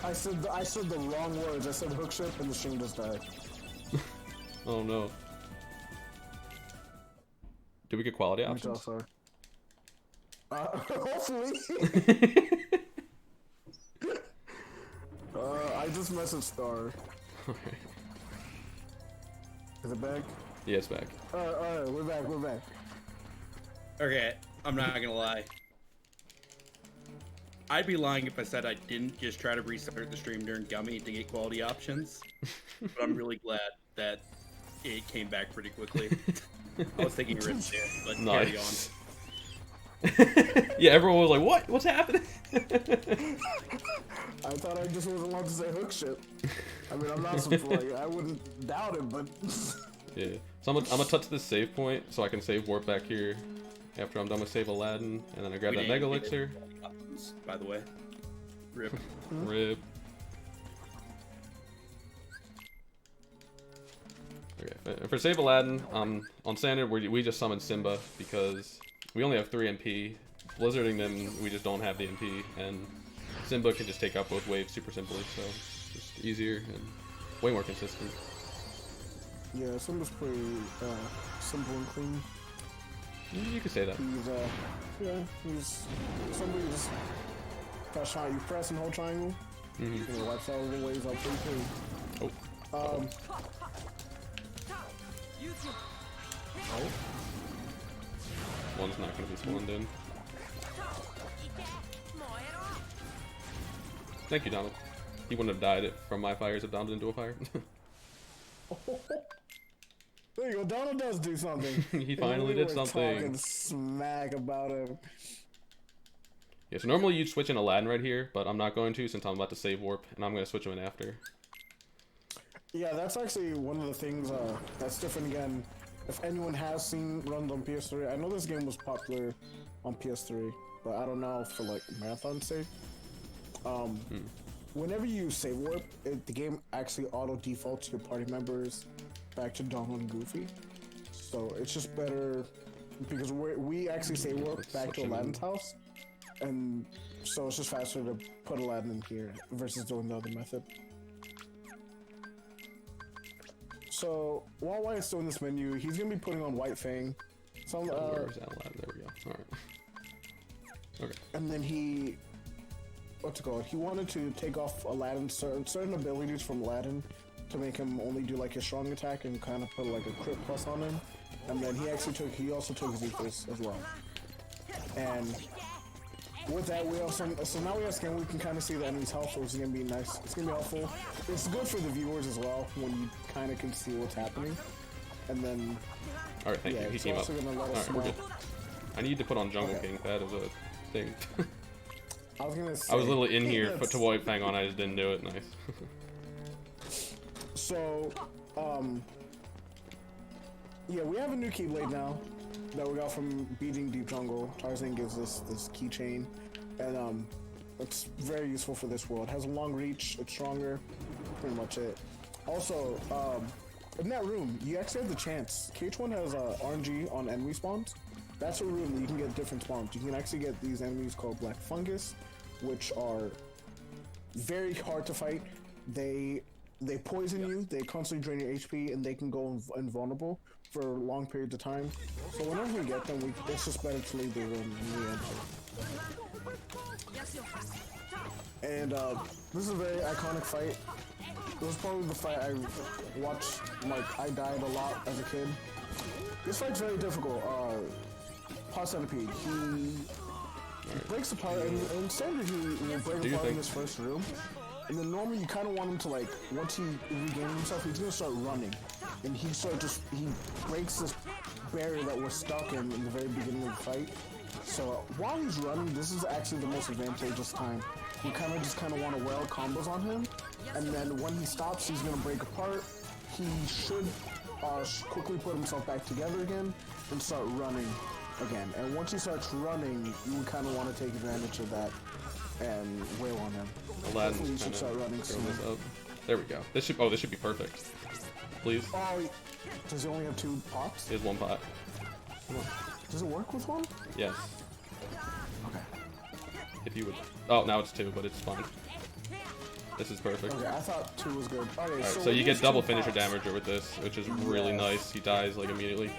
I said the wrong words. I said hookship and the stream just died. Oh no. Did we get quality options? Hopefully. I just messaged Star. Okay. Is it back? Yeah, it's back. Alright, we're back. Okay, I'm not gonna lie. I'd be lying if I said I didn't just try to restart the stream during Gummy to get quality options. But I'm really glad that it came back pretty quickly. I was taking a risk there, but Nice. carry on. Yeah, everyone was like, "What? What's happening?" I thought I just wasn't allowed to say hookship. I mean, I'm not like I wouldn't doubt it, but Yeah. So I'm gonna touch this save point so I can save warp back here after I'm done with save Aladdin, and then I grab that Mega Elixir. By the way, rip. Rip. Okay, for save Aladdin, on standard we just summon Simba because we only have 3 MP. Blizzarding them, we just don't have the MP, and Simba can just take out both waves super simply, so just easier and way more consistent. yeah, Simba's pretty simple and clean. You could say that. He's somebody just press triangle. You press and hold triangle. You can wipes out the waves up pretty clean. Oh. One's not gonna be spawned in. Thank you, Donald. He wouldn't have died if from my fires if Donald didn't do a fire. There you go. Donald does do something. He finally did something. Talking smack about him. Yeah, so normally you'd switch in Aladdin right here, but I'm not going to since I'm about to save warp, and I'm going to switch him in after. Yeah, that's actually one of the things that's different again. If anyone has seen runs on PS3, I know this game was popular on PS3, but I don't know for like marathon sake. Whenever you save warp, the game actually auto defaults your party members back to Donald and Goofy. So it's just better because we actually save warp back to Aladdin's house, and so it's just faster to put Aladdin in here versus doing the other method. So while Wyatt's doing this menu, he's gonna be putting on White Fang. Some Where's that Aladdin? There we go. All right. Okay. And then he, what's it called? He wanted to take off Aladdin's certain abilities from Aladdin to make him only do like his strong attack and kind of put like a crit plus on him. And then he also took Zephyrus as well. And with that, so now we have scan. We can kind of see the enemy's health, which is gonna be nice. It's gonna be helpful. It's good for the viewers as well when you kind of can see what's happening. And then, all right, thank you. He came up. All right, we're good. I need to put on Jungle King. That is a thing. I was gonna say, I was literally in here to White Fang on. I just didn't do it. Nice. So, yeah, we have a new Keyblade now that we got from beating Deep Jungle. Tarzan gives us this keychain, and it's very useful for this world. It has a long reach, it's stronger, pretty much it. Also, in that room, you actually have the chance. KH1 has RNG on enemy spawns. That's a room that you can get different spawns. You can actually get these enemies called Black Fungus, which are very hard to fight. They poison you, they constantly drain your HP, and they can go invulnerable for long periods of time. So whenever we get them, it's just better to leave the room and re-enter. And this is a very iconic fight. It was probably the fight I watched, like, I died a lot as a kid. This fight's very difficult. Pot Centipede, he breaks apart, and in standard he will break apart in this first room. And then normally you kind of want him to, like, once he regains himself, he's gonna start running. And he breaks this barrier that we're stuck in the very beginning of the fight. So while he's running, this is actually the most advantageous time. You kind of want to wail combos on him. And then when he stops, he's gonna break apart. He should quickly put himself back together again and start running again. And once he starts running, you kind of want to take advantage of that and wail on him. Aladdin should start running soon. There we go. This should be perfect. Please. Oh, does he only have 2 pots? He has 1 pot. Does it work with 1? Yes. Okay. if you would. Oh, now it's 2, but it's fine. This is perfect. Okay, I thought 2 was good. Okay, Alright, so when you get use double 2 finisher pots, damager with this, which is really nice. He dies like immediately.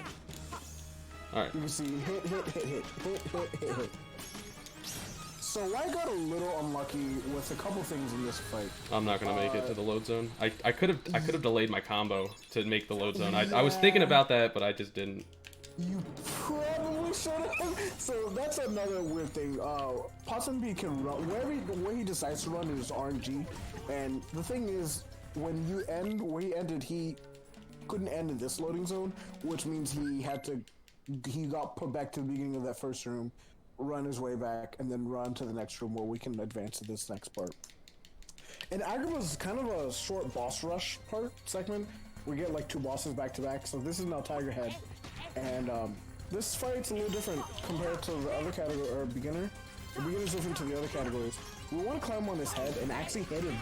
Alright. You can see hit. So I got a little unlucky with a couple things in this fight. I'm not gonna make it to the load zone. I could have delayed my combo to make the load zone. I was thinking about that, but I just didn't. You probably should have. So that's another weird thing. Ponsonby can run where he decides to run is RNG, and the thing is, when you end where he ended, he couldn't end in this loading zone, which means he got put back to the beginning of that first room, run his way back, and then run to the next room where we can advance to this next part. And Agrava's kind of a short boss rush segment. We get like 2 bosses back to back. So this is now Tiger Head. And this fight's a little different compared to the other category, or beginner. The beginner's different to the other categories. We want to climb on his head and actually hit him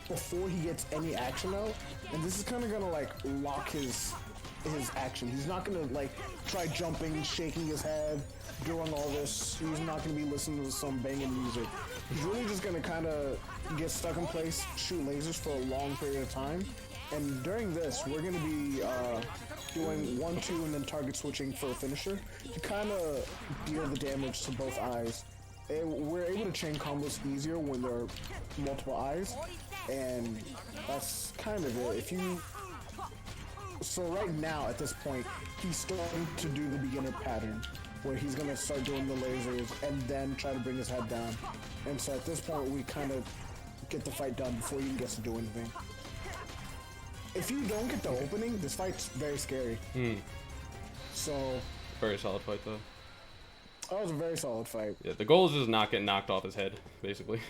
before he gets any action out. And this is kind of gonna like lock his action. He's not gonna like try jumping, shaking his head, doing all this. He's not gonna be listening to some banging music. He's really just gonna kind of get stuck in place, shoot lasers for a long period of time. And during this, we're gonna be doing 1, 2, and then target switching for a finisher to kind of deal the damage to both eyes. And we're able to chain combos easier when there are multiple eyes, and that's kind of it. So right now, at this point, he's starting to do the beginner pattern, where he's gonna start doing the lasers and then try to bring his head down. And so at this point, we kind of get the fight done before he even gets to do anything. If you don't get the opening, this fight's very scary. So... Very solid fight, though. That was a very solid fight. Yeah, the goal is just not get knocked off his head, basically.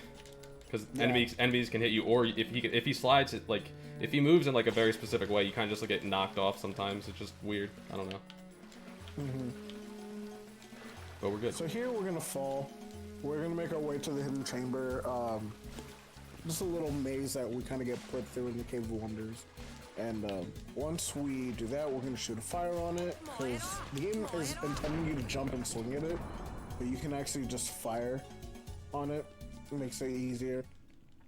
Because enemies can hit you, or if he slides, if he moves in like a very specific way, you kind of just get knocked off sometimes. It's just weird. I don't know. But we're good. So here we're gonna fall. We're gonna make our way to the hidden chamber. Just a little maze that we kind of get put through in the Cave of Wonders. And once we do that, we're gonna shoot a fire on it, because the game is intending you to jump and swing at it, but you can actually just fire on it. It makes it easier.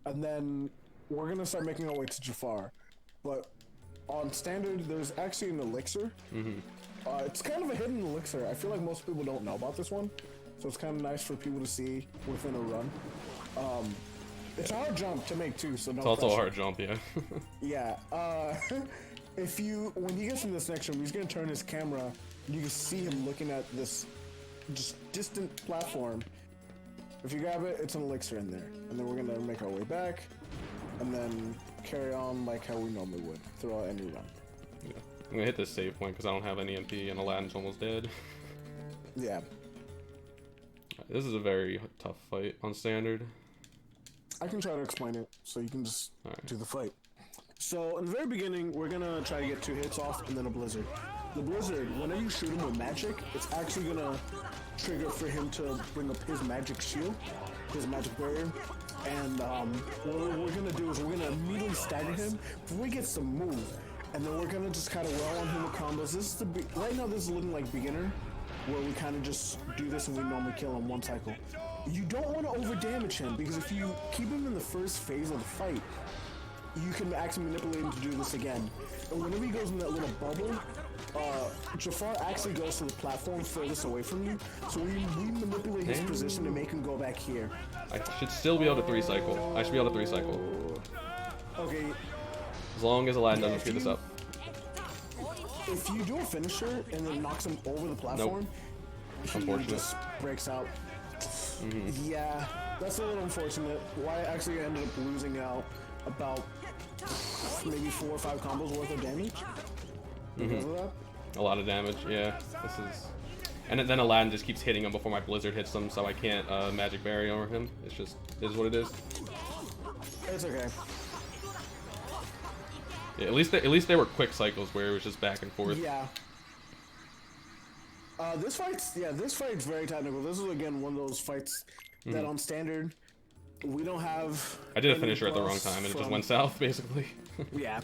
And then we're gonna start making our way to Jafar. But on standard, there's actually an elixir. It's kind of a hidden elixir. I feel like most people don't know about this one, so it's kind of nice for people to see within a run. It's a hard jump to make too, so no. It's also a hard jump, yeah. Yeah. When he gets in this next room, he's gonna turn his camera. You can see him looking at this just distant platform. If you grab it, it's an elixir in there, and then we're gonna make our way back, and then carry on like how we normally would throughout any run. Yeah. I'm gonna hit this save point because I don't have any MP, and Aladdin's almost dead. Yeah. This is a very tough fight on standard. I can try to explain it, so you can just do the fight. So, in the very beginning, we're gonna try to get 2 hits off, and then a blizzard. The blizzard, whenever you shoot him with magic, it's actually gonna trigger for him to bring up his magic shield, his magic barrier. And what we're gonna do is we're gonna immediately stagger him before he gets to move. And then we're gonna just kind of roll on him with combos. This is right now this is looking like beginner, where we kind of just do this and we normally kill in 1 cycle. You don't want to over damage him, because if you keep him in the first phase of the fight, you can actually manipulate him to do this again. And whenever he goes in that little bubble, Jafar actually goes to the platform furthest away from you, so we manipulate his position to make him go back here. I should still be able to 3 cycle. I should be able to 3 cycle. Okay. As long as Aladdin doesn't screw this up. If you do a finisher and then knocks him over the platform, he just breaks out. Yeah, that's a little unfortunate. Wyatt actually ended up losing out about maybe 4 or 5 combos worth of damage because of that. A lot of damage, yeah. This is, and then Aladdin just keeps hitting him before my blizzard hits him, so I can't magic barrier over him. It's just is what it is. It's okay. Yeah, at least they were quick cycles where it was just back and forth. Yeah. This fight's very technical. This is again one of those fights that on standard we don't have. I did a finisher at the wrong time and it just went south basically. Yeah.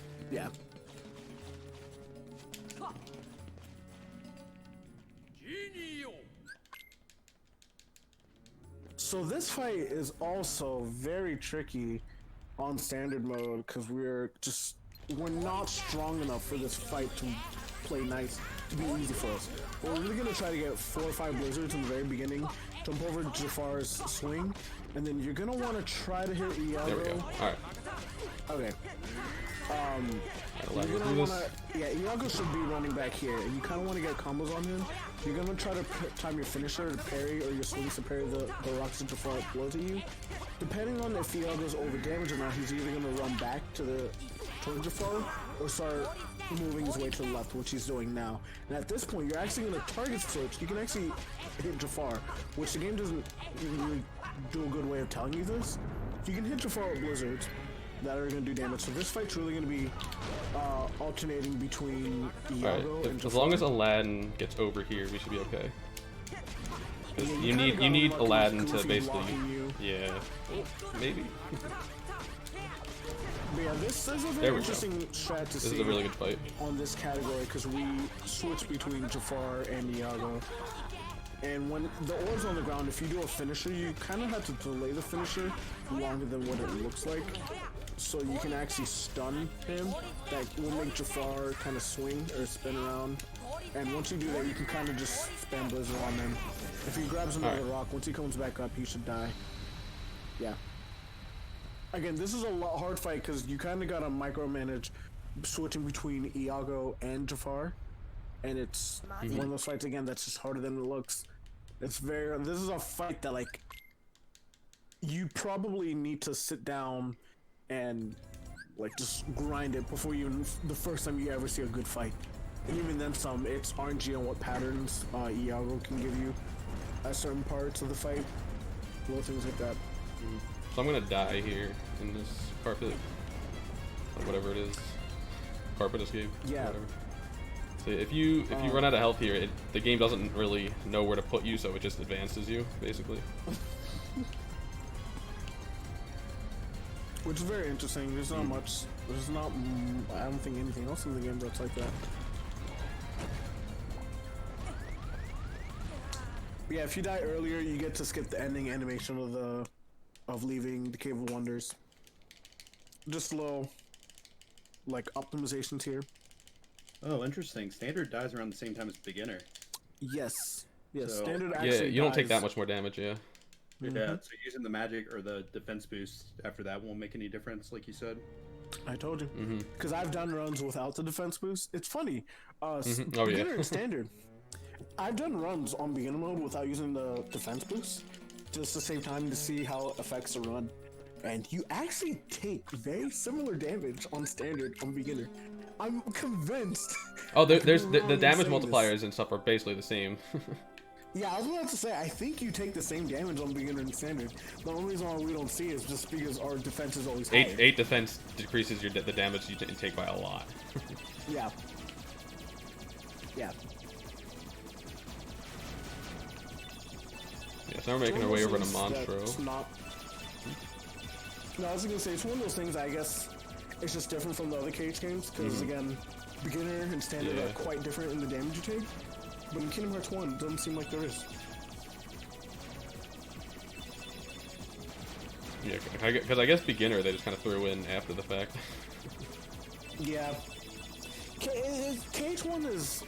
So this fight is also very tricky on standard mode because we're not strong enough for this fight to play nice, to be easy for us. We're really gonna try to get 4 or 5 blizzards in the very beginning, jump over Jafar's swing, and then you're gonna want to try to hit Iago. There we go. All right. Okay. You're You're gonna wanna, yeah, Iago should be running back here, and you kind of want to get combos on him. You're gonna try to time your finisher to parry or your swings to parry the rocks that Jafar blows at you. Depending on if Iago's over damage or not, he's either gonna run back towards Jafar or start moving his way to the left, which he's doing now. And at this point, you're actually gonna target switch. You can actually hit Jafar, which the game doesn't really do a good way of telling you this. You can hit Jafar with blizzards that are going to do damage. So this fight's really going to be alternating between Iago and Jafar. As long as Aladdin gets over here, we should be okay. Yeah, you need Aladdin to basically, yeah, maybe. But yeah, this is a very interesting strat to see. This is a really good fight on this category because we switch between Jafar and Iago. And when the orb's on the ground, if you do a finisher, you kind of have to delay the finisher longer than what it looks like. So you can actually stun him. That will make Jafar kind of swing or spin around. And once you do that, you can kind of just spam Blizzard on him. If he grabs another rock, once he comes back up, he should die. Yeah. Again, this is a hard fight because you kind of got to micromanage switching between Iago and Jafar. And it's one of those fights, again, that's just harder than it looks. This is a fight that, like, you probably need to sit down and, like, just grind it before the first time you ever see a good fight. And even then it's RNG on what patterns Iago can give you at certain parts of the fight. Little things like that. So I'm gonna die here in this carpet, or whatever it is. Carpet escape. Yeah. Whatever. So if you run out of health here, the game doesn't really know where to put you, so it just advances you, basically. Which is very interesting. There's not much. I don't think anything else in the game that's like that. But yeah, if you die earlier, you get to skip the ending animation of leaving the Cave of Wonders. Just little, like, optimizations here. Oh, interesting. Standard dies around the same time as beginner. Yes. Yes. So, Standard actually. Yeah, you don't take that much more damage. Yeah. Yeah. So using the magic or the defense boost after that won't make any difference, like you said. I told you. Because I've done runs without the defense boost. It's funny. Oh, beginner and standard. I've done runs on beginner mode without using the defense boost, just to save time to see how it affects the run. And you actually take very similar damage on standard on beginner. I'm convinced. Oh, there's the damage multipliers and stuff are basically the same. Yeah, I was about to say, I think you take the same damage on beginner and standard. The only reason why we don't see it is just because our defense is always higher. 8 defense decreases the damage you take by a lot. Yeah. Yeah. Yeah, so we're making our way over to Monstro. No, I was gonna say, it's one of those things, I guess, it's just different from the other Cage games, because again, beginner and standard are quite different in the damage you take, but in Kingdom Hearts 1, it doesn't seem like there is. Yeah, because I guess beginner they just kind of threw in after the fact. Yeah. Cage 1 is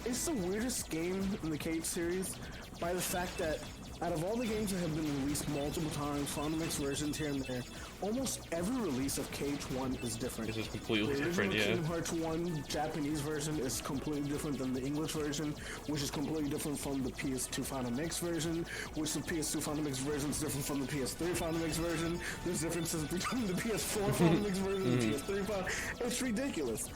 it's the weirdest game in the Cage series by the fact that out of all the games that have been released multiple times, Final Mix versions here and there, almost every release of Cage 1 is different. This is completely the different, yeah. Kingdom Hearts 1 Japanese version is completely different than the English version, which is completely different from the PS2 Final Mix version, which the PS2 Final Mix version is different from the PS3 Final Mix version. There's differences between the PS4 Final Mix version and the PS3 Final. It's ridiculous.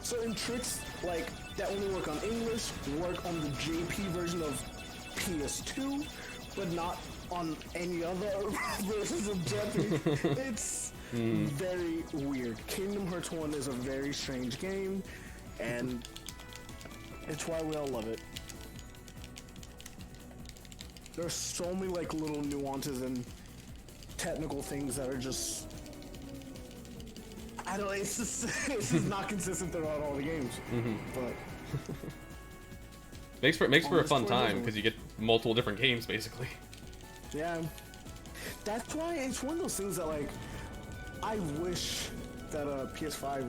Certain tricks like that only work on English work on the JP version of PS2, but not on any other versions of Japanese. It's very weird. Kingdom Hearts 1 is a very strange game, and it's why we all love it. There's so many like little nuances and technical things that are just, I don't know, it's just not consistent throughout all the games. But makes for a fun time because you get multiple different games basically. Yeah. That's why it's one of those things that, like, I wish that PS5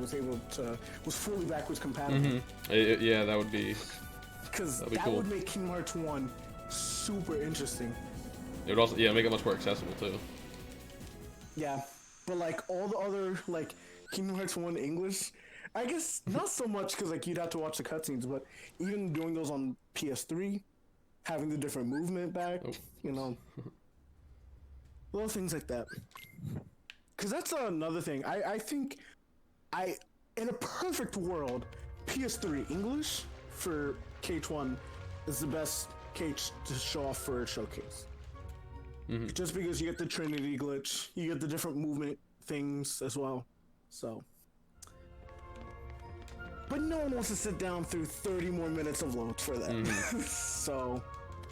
was fully backwards compatible. Yeah, that would be. Because that cool. would make Kingdom Hearts 1 super interesting. It would also, yeah, make it much more accessible too. Yeah, but like all the other like Kingdom Hearts 1 English, I guess not so much because like you'd have to watch the cutscenes, but even doing those on PS3, having the different movement back, you know, little things like that. Because that's another thing. I think in a perfect world, PS3 English for KH1 is the best KH to show off for a showcase. Just because you get the Trinity glitch, you get the different movement things as well. So, but no one wants to sit down through 30 more minutes of loads for that. So,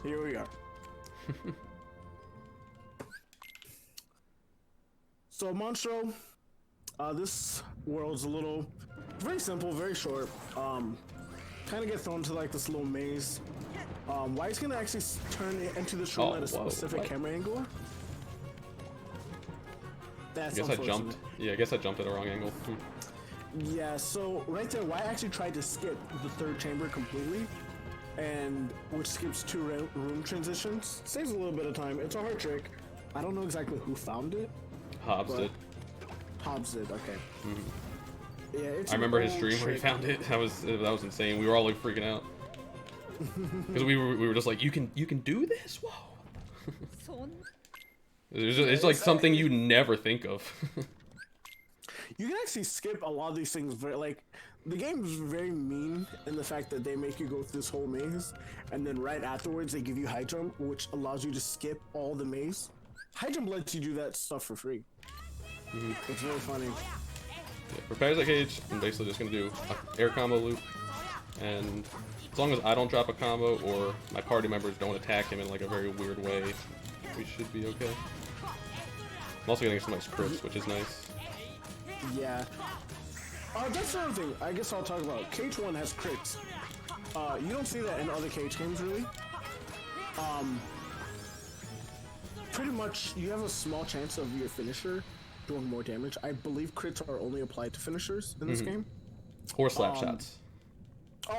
here we are. So, Monstro, this world's very simple, very short. Kind of get thrown to like this little maze. Wyatt's gonna actually turn it into this room at a specific camera angle. That's I guess I jumped. Yeah, I guess I jumped at a wrong angle. Yeah, so right there, Wyatt actually tried to skip the third chamber completely, and which skips 2 room transitions. Saves a little bit of time. It's a hard trick. I don't know exactly who found it. Hobbs did. Hobbs did. Okay. Yeah, it's I remember his stream where he found it. That was insane. We were all like freaking out because we were just like, you can do this? Whoa! It's like something you never think of. You can actually skip a lot of these things. Like, the game is very mean in the fact that they make you go through this whole maze, and then right afterwards they give you high jump, which allows you to skip all the maze. High jump lets you do that stuff for free. It's very funny. Yeah, for Parasite Cage, I'm basically just gonna do an air combo loop, and as long as I don't drop a combo or my party members don't attack him in like a very weird way, we should be okay. I'm also getting some nice crits, which is nice. Yeah. That's another thing I guess I'll talk about. KH1 has crits. You don't see that in other KH games, really. Pretty much, you have a small chance of your finisher doing more damage. I believe crits are only applied to finishers in this game. Or slap shots.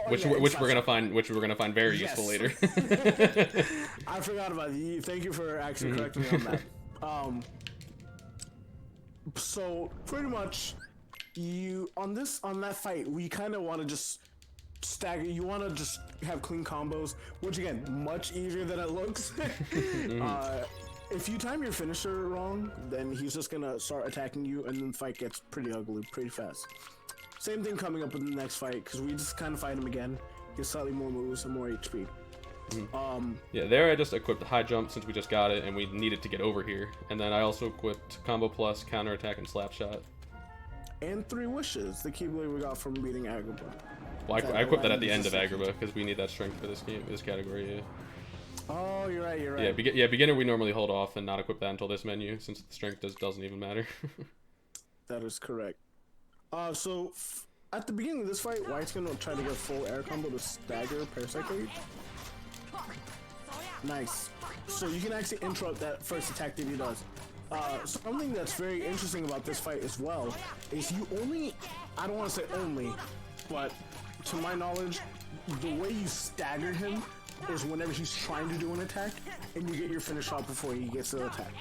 Which we're gonna find very useful later. I forgot about you. Thank you for actually correcting me on that. So pretty much, on that fight, we kind of want to just stagger. You want to just have clean combos, which again, much easier than it looks. If you time your finisher wrong, then he's just gonna start attacking you, and then the fight gets pretty ugly pretty fast. Same thing coming up in the next fight, because we just kind of fight him again. Get slightly more moves and more HP. Yeah, there I just equipped high jump since we just got it and we needed to get over here. And then I also equipped combo plus, counter attack, and slap shot. And 3 wishes, the keyblade we got from beating Agrabah. Well, I equipped that at the end of Agrabah because we need that strength for this game, this category. Yeah. Oh, you're right. Yeah, beginner we normally hold off and not equip that until this menu since the strength doesn't even matter. That is correct. So at the beginning of this fight, Wyatt's gonna try to get full air combo to stagger Parasite Cage. Nice. So you can actually interrupt that first attack that he does. Something that's very interesting about this fight as well is you only, I don't want to say only, but to my knowledge, the way you stagger him is whenever he's trying to do an attack and you get your finish off before he gets to the attack.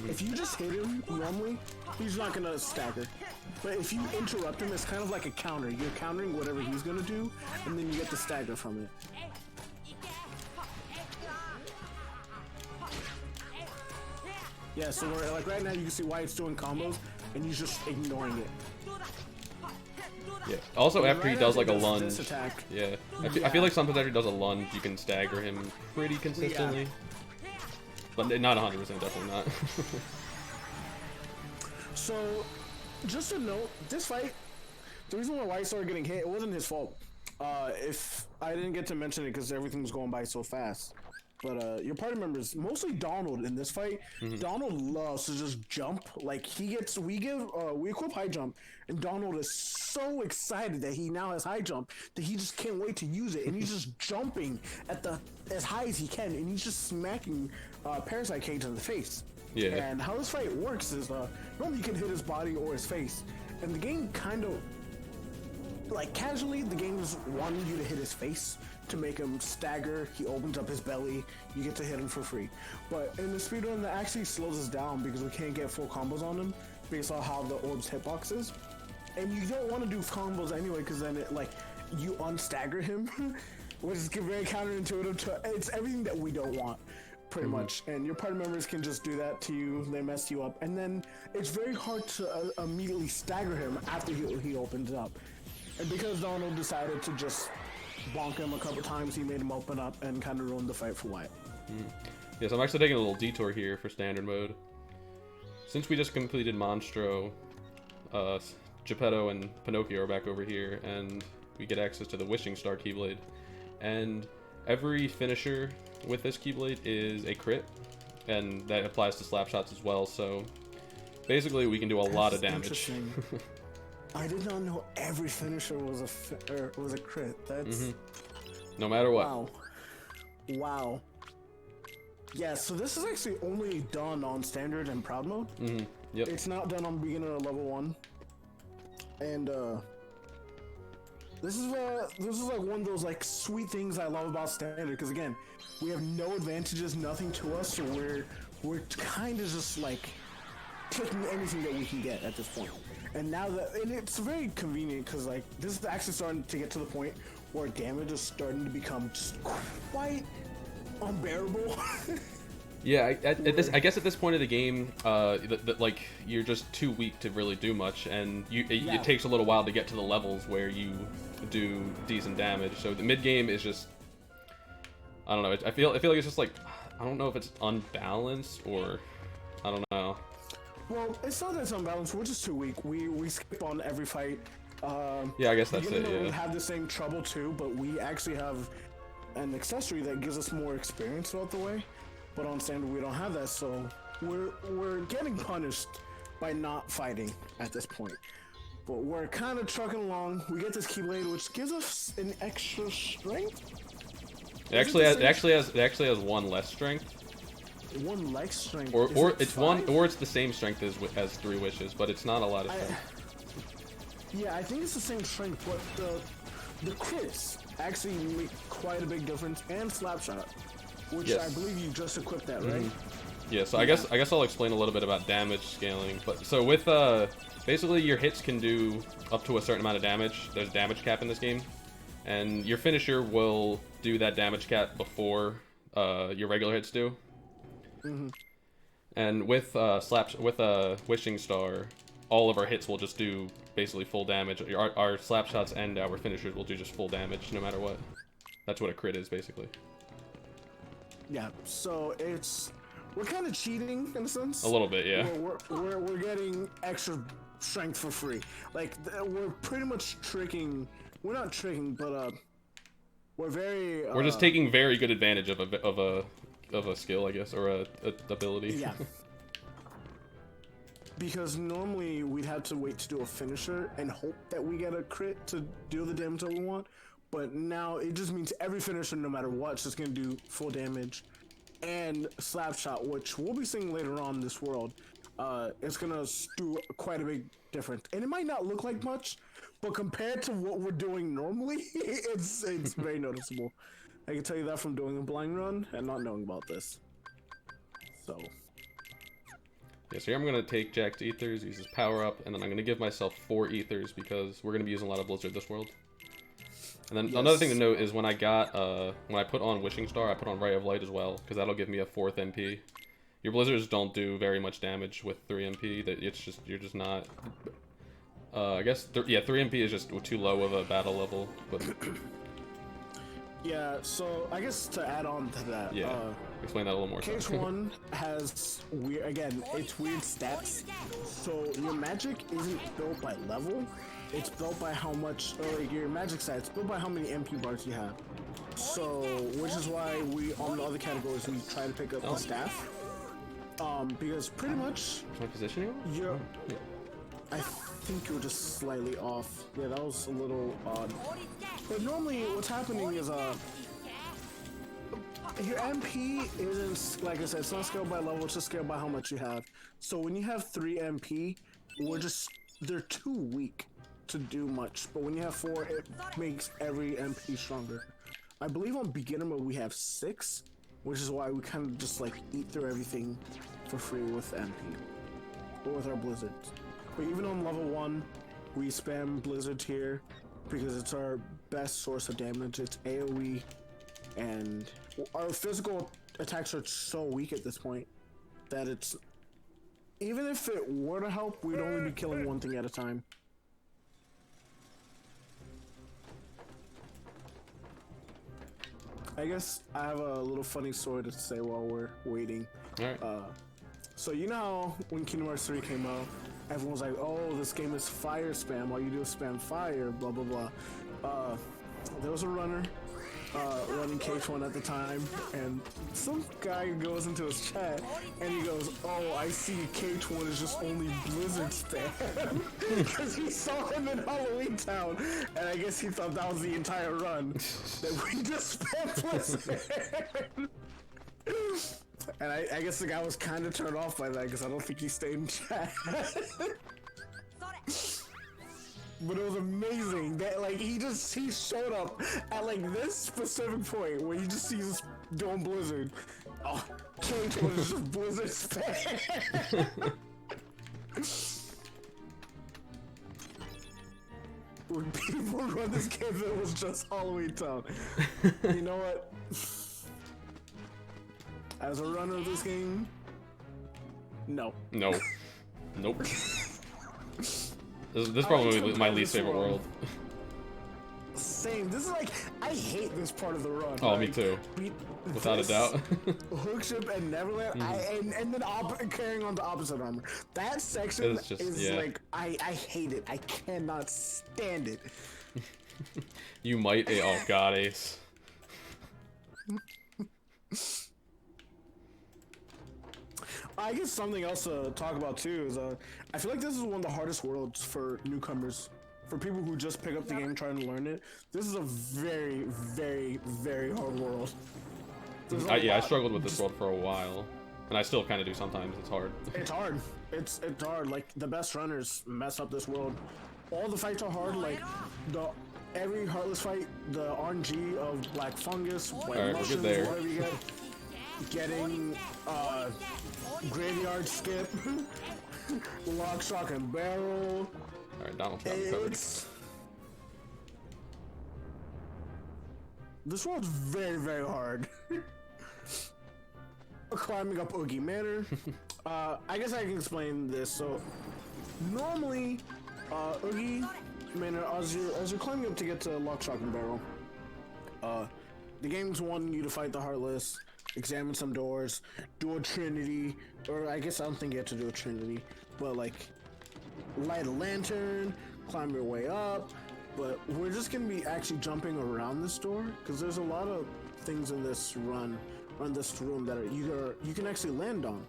If you just hit him normally, he's not gonna stagger. But if you interrupt him, it's kind of like a counter. You're countering whatever he's gonna do, and then you get the stagger from it. Yeah, so we're, like right now you can see Wyatt's doing combos, and he's just ignoring it. Yeah. Also, after he does like a lunge, attack, yeah, I feel like sometimes after he does a lunge, you can stagger him pretty consistently. Yeah. But not 100%, definitely not. So, just a note, this fight, the reason why Wyatt started getting hit, it wasn't his fault. If I didn't get to mention it because everything was going by so fast. But your party members, mostly Donald in this fight, Donald loves to just jump. Like we equip high jump, and Donald is so excited that he now has high jump that he just can't wait to use it, and he's just jumping at as high as he can, and he's just smacking Parasite Cage in the face. Yeah. And how this fight works is normally you can hit his body or his face, and the game kind of like casually the game is wanting you to hit his face to make him stagger. He opens up his belly, you get to hit him for free. But in the speedrun, that actually slows us down because we can't get full combos on him based on how the orb's hitbox is. And you don't want to do combos anyway because then you unstagger him, which is very counterintuitive. It's everything that we don't want, pretty much. And your party members can just do that to you. They mess you up, and then it's very hard to immediately stagger him after he opens up. And because Donald decided to just bonk him a couple times, he made him open up and kind of ruined the fight for Wyatt. Yes, I'm actually taking a little detour here for standard mode. Since we just completed Monstro, Geppetto and Pinocchio are back over here, and we get access to the Wishing Star Keyblade. And every finisher with this Keyblade is a crit, and that applies to slap shots as well, so basically we can do a lot of damage. I did not know every finisher was a crit. That's no matter what. Wow. Yeah, so this is actually only done on standard and proud mode. Yep. It's not done on beginner or level 1. And this is like one of those like sweet things I love about standard, because again, we have no advantages, nothing to us, so we're kind of just like taking anything that we can get at this point. And now it's very convenient because like this is actually starting to get to the point where damage is starting to become just quite unbearable. Yeah, I guess at this point of the game, like you're just too weak to really do much, and it takes a little while to get to the levels where you do decent damage. So the mid game is just, I don't know. I feel like it's just like, I don't know if it's unbalanced or I don't know. Well, it's not that it's unbalanced. We're just too weak. We skip on every fight. Yeah, I guess that's it. Yeah. We have the same trouble too, but we actually have an accessory that gives us more experience throughout the way. But on standard, we don't have that, so we're getting punished by not fighting at this point. But we're kind of trucking along. We get this Keyblade, which gives us an extra strength. It actually has one less strength. One less strength. Or it's the same strength as 3 wishes, but it's not a lot of strength. Yeah, I think it's the same strength, but the crits actually make quite a big difference, and Slapshot, which I believe you just equipped that, right? Yeah, so I guess I'll explain a little bit about damage scaling. But so with basically your hits can do up to a certain amount of damage. There's a damage cap in this game, and your finisher will do that damage cap before your regular hits do. And with Wishing Star, all of our hits will just do basically full damage. Our slap shots and our finishers will do just full damage no matter what. That's what a crit is basically. Yeah, so we're kind of cheating in a sense. A little bit, yeah. We're getting extra strength for free. Like we're pretty much tricking. We're not tricking, but we're just taking very good advantage of a skill, I guess, or a ability. Yeah. Because normally we'd have to wait to do a finisher and hope that we get a crit to do the damage that we want. But now it just means every finisher, no matter what, is just going to do full damage. And Slapshot, which we'll be seeing later on in this world, it's going to do quite a big difference. And it might not look like much, but compared to what we're doing normally, it's very noticeable. I can tell you that from doing a blind run and not knowing about this. So... yeah, so here I'm going to take Jack's Ethers, use his power up, and then I'm going to give myself 4 Ethers because we're going to be using a lot of Blizzard this world. And then another thing to note is when I put on Wishing Star, I put on Ray of Light as well, because that'll give me a 4th MP. Your Blizzards don't do very much damage with 3 MP, you're just not... I guess, 3 MP is just too low of a battle level, but... Yeah, so I guess to add on to that, explain that a little more. KH1 has it's weird stats. So your magic isn't built by level; it's built by how much, your magic stats built by how many MP bars you have. So, which is why we, on the other categories, we try to pick up the staff. Because pretty much... My positioning? You're... Yeah. I think you're just slightly off. Yeah, that was a little odd. But normally, what's happening is, your MP isn't, like I said, it's not scaled by level, it's just scaled by how much you have. So when you have 3 MP, they're too weak to do much. But when you have 4, it makes every MP stronger. I believe on beginner mode we have 6, which is why we kind of just like eat through everything for free with MP. Or with our blizzards. But even on level 1, we spam blizzard here because it's our best source of damage. It's AoE, and our physical attacks are so weak at this point that it's... Even if it were to help, we'd only be killing one thing at a time. I guess I have a little funny story to say while we're waiting. Alright. So you know how when Kingdom Hearts 3 came out, everyone was like, oh, this game is fire spam, all you do is spam fire, blah blah blah. There was a runner running KH1 at the time, and some guy goes into his chat and he goes, oh, I see KH1 is just only Blizzard spam. Because he saw him in Halloween Town, and I guess he thought that was the entire run, that we just spam Blizzard. And I guess the guy was kind of turned off by that because I don't think he stayed in chat. But it was amazing that like he showed up at like this specific point where you just see us doing Blizzard. Oh, Cage was just Blizzard spam. When people run this game, it was just Halloween Town. You know what? As a runner of this game, no. No. Nope. This is probably my least favorite world. Same. This is like, I hate this part of the run. Oh, like, me too. Without a doubt. Hookship and Neverland, and then carrying on the opposite armor. That section is like, I hate it. I cannot stand it. You might, oh god, Ace. I guess something else to talk about too is I feel like this is one of the hardest worlds for newcomers. For people who just pick up the game trying to learn it, this is a very, very, very hard world. I struggled with this world for a while, and I still kind of do sometimes. It's hard. It's hard. It's hard. Like the best runners mess up this world. All the fights are hard. Like every Heartless fight, the RNG of Black Fungus, White Mushrooms, whatever you get. Getting Graveyard Skip, Lock, Shock, and Barrel. Alright, Donald Trump covered. This world's very, very hard. Climbing up Oogie Manor. I guess I can explain this. So, normally, Oogie Manor, as you're climbing up to get to Lock, Shock, and Barrel, the game's wanting you to fight the Heartless, examine some doors, do a Trinity, or I guess I don't think you have to do a Trinity, but like light a lantern, climb your way up. But we're just gonna be actually jumping around this door because there's a lot of things in this run, or in this room that you can actually land on,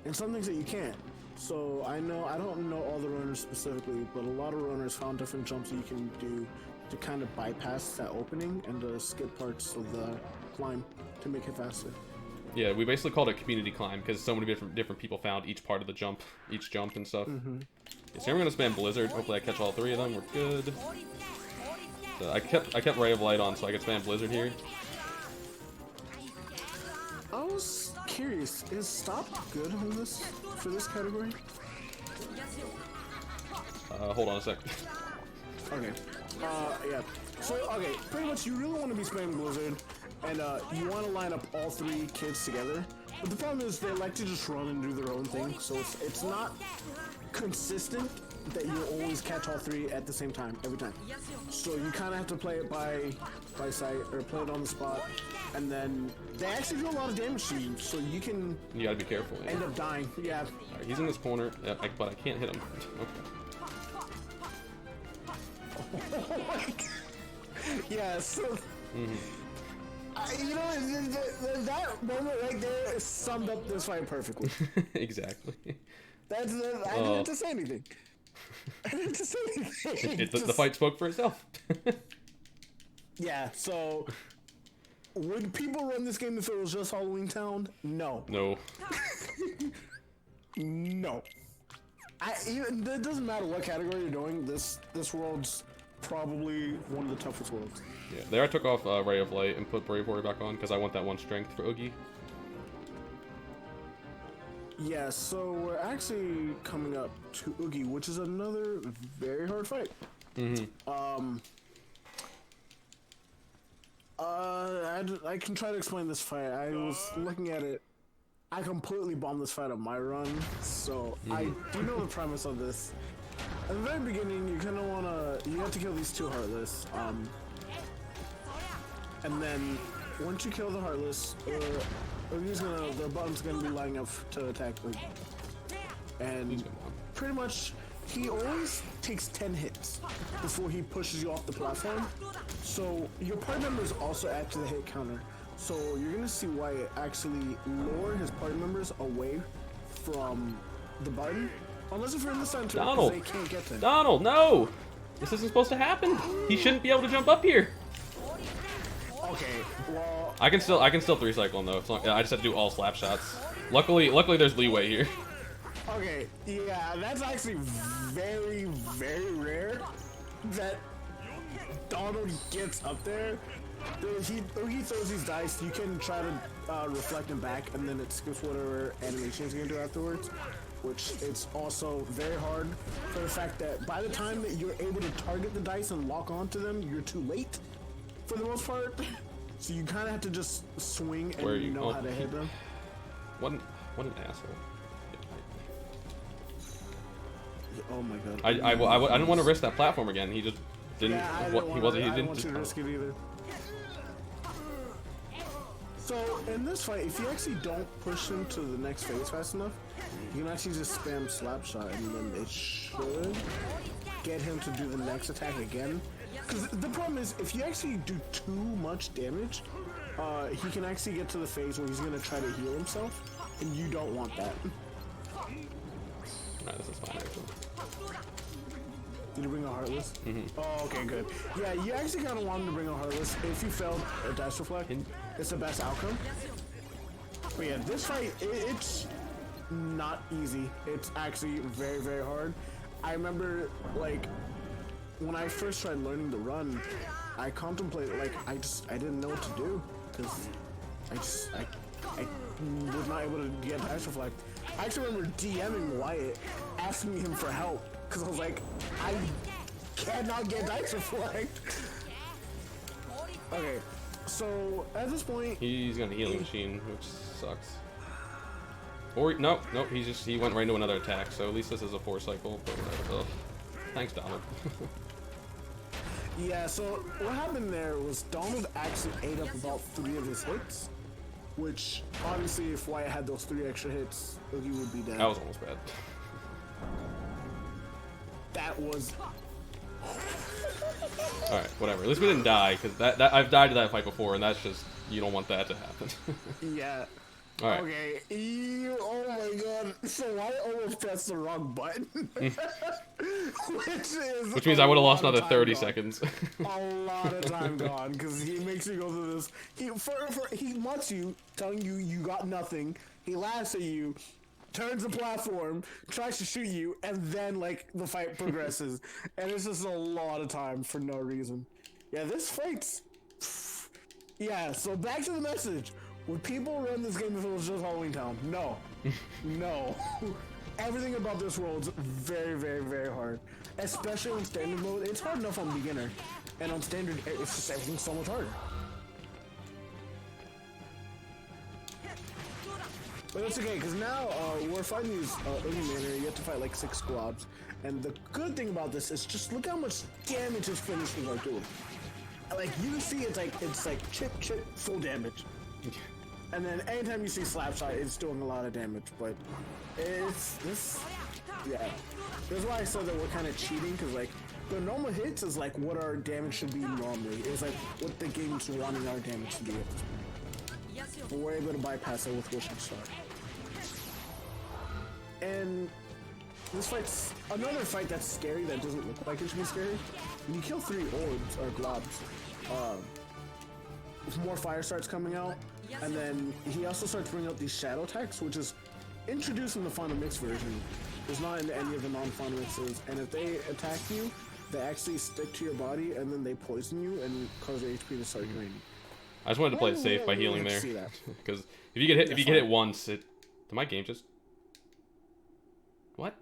and some things that you can't. So I don't know all the runners specifically, but a lot of runners found different jumps that you can do to kind of bypass that opening and to skip parts of the climb to make it faster. Yeah, we basically called it community climb because so many different people found each part of the jump, each jump and stuff. Yeah, so we're gonna spam Blizzard. Hopefully I catch all 3 of them. We're good. So I kept Ray of Light on so I could spam Blizzard here. I was curious, is stop good in this for this category? Hold on a sec. Okay. Yeah. So okay, pretty much you really want to be spamming Blizzard. And you want to line up all 3 kids together, but the problem is they like to just run and do their own thing, so it's not consistent that you always catch all 3 at the same time every time. So you kind of have to play it by sight or play it on the spot, and then they actually do a lot of damage to you, so you gotta be careful. Yeah. End up dying. Yeah. Right, he's in this corner, but I can't hit him. Okay. Oh my God. Yeah. So. You know, that moment right there summed up this fight perfectly. Exactly. I didn't have to say anything. I didn't have to say anything. The fight spoke for itself. Yeah, so would people run this game if it was just Halloween Town? No. No. No. It doesn't matter what category you're doing. This world's probably one of the toughest worlds. Yeah, there I took off Ray of Light and put Brave Warrior back on because I want that one strength for Oogie. Yeah, so we're actually coming up to Oogie, which is another very hard fight. I can try to explain this fight. I was looking at it. I completely bombed this fight on my run, so I do know the premise of this. At the very beginning, you kind of you have to kill these two Heartless, and then once you kill the Heartless, the button's gonna be lining up to attack Oogie. And pretty much, he always takes 10 hits before he pushes you off the platform. So your party members also add to the hit counter. So you're gonna see Wyatt actually lure his party members away from the button, unless if you're in the center, because they can't get there. Donald, no! This isn't supposed to happen. He shouldn't be able to jump up here. Okay, well, I can still 3-cycle him though. I just have to do all slap shots. Luckily there's leeway here. okay, yeah, that's actually very, very rare that Donald gets up there. He throws these dice. You can try to reflect him back, and then it skips whatever animations you can do afterwards. Which it's also very hard for the fact that by the time that you're able to target the dice and lock onto them, you're too late for the most part. So you kind of have to just swing and you know how to hit them. What an asshole. Oh my god. I didn't want to risk that platform again. He just didn't. Yeah, he didn't. I didn't want you to risk it either. So in this fight, if you actually don't push him to the next phase fast enough, you can actually just spam slap shot, and then it should get him to do the next attack again. Because the problem is, if you actually do too much damage, he can actually get to the phase where he's gonna try to heal himself, and you don't want that. Alright, this is fine actually. Did you bring a Heartless? Oh, okay, good. Yeah, you actually kind of wanted to bring a Heartless. If you failed a Dice Reflect, it's the best outcome. But yeah, this fight, it's not easy. It's actually very, very hard. I remember, like, when I first tried learning the run, I contemplated, like, I didn't know what to do. Because I was not able to get Dice Reflect. I actually remember DMing Wyatt, asking him for help. Because I was like, I cannot get Dice Reflect. Okay, so at this point, he's gonna heal machine, which sucks. Or no, he went right into another attack. So at least this is a 4-cycle. But whatever. Thanks, Donald. Yeah. So what happened there was Donald actually ate up about 3 of his hits, which obviously, if Wyatt had those 3 extra hits, he would be dead. That was almost bad. That was. All right, whatever. At least we didn't die, because that I've died to that fight before, and that's just, you don't want that to happen. Yeah. All right. Okay. Oh my god. So I almost pressed the wrong button. Which means I would have lost another 30 seconds. A lot of time gone, because he makes you go through this. He mocks you, telling you you got nothing. He laughs at you, turns the platform, tries to shoot you, and then, like, the fight progresses. And it's just a lot of time for no reason. Yeah, this fight's... Yeah, so back to the message. Would people run this game if it was just Halloween Town? No. No. Everything about this world's very, very, very hard. Especially on standard mode. It's hard enough on beginner. And on standard, it's just everything's so much harder. But it's okay, because now we're fighting these Oogie Manor. You have to fight like 6 squabs. And the good thing about this is just look how much damage his finishes are doing. Like, you can see it's like chip, full damage. And then anytime you see Slapshot, it's doing a lot of damage, but it's this, yeah. That's why I said that we're kind of cheating, because like The normal hits is like what our damage should be normally. It's like what the game's wanting our damage to be. But we're able to bypass it with Wishing Star. And this fight's another fight that's scary that doesn't look like it should be scary. When you kill 3 orbs or globs, more fire starts coming out, and then he also starts bringing out these shadow attacks, which is introduced in the final mix version. It's not in any of the non-final mixes, and if they attack you, they actually stick to your body, and then they poison you and cause your HP to start draining. I just wanted to play it safe by healing there, because if you get hit once, did my game just what?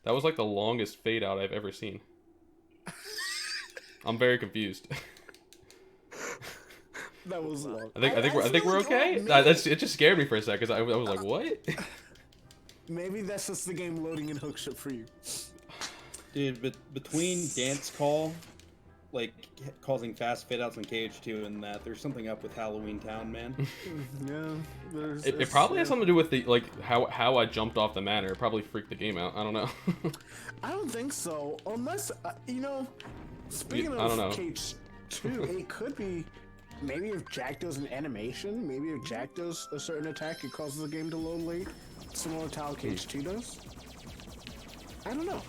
That was like the longest fade out I've ever seen. I'm very confused. That was long. I think we're okay. It just scared me for a second because I was like, what? Maybe that's just the game loading in hookship for you. Dude, but between dance call, like causing fast fade outs in KH2 and that, there's something up with Halloween Town, man. Yeah, it probably has something to do with the how I jumped off the manor. It probably freaked the game out. I don't know. I don't think so, unless you know. Speaking I of don't know. KH2, it could be maybe if Jack does an animation, maybe if Jack does a certain attack, it causes the game to load late, similar to how KH2 does. I don't know.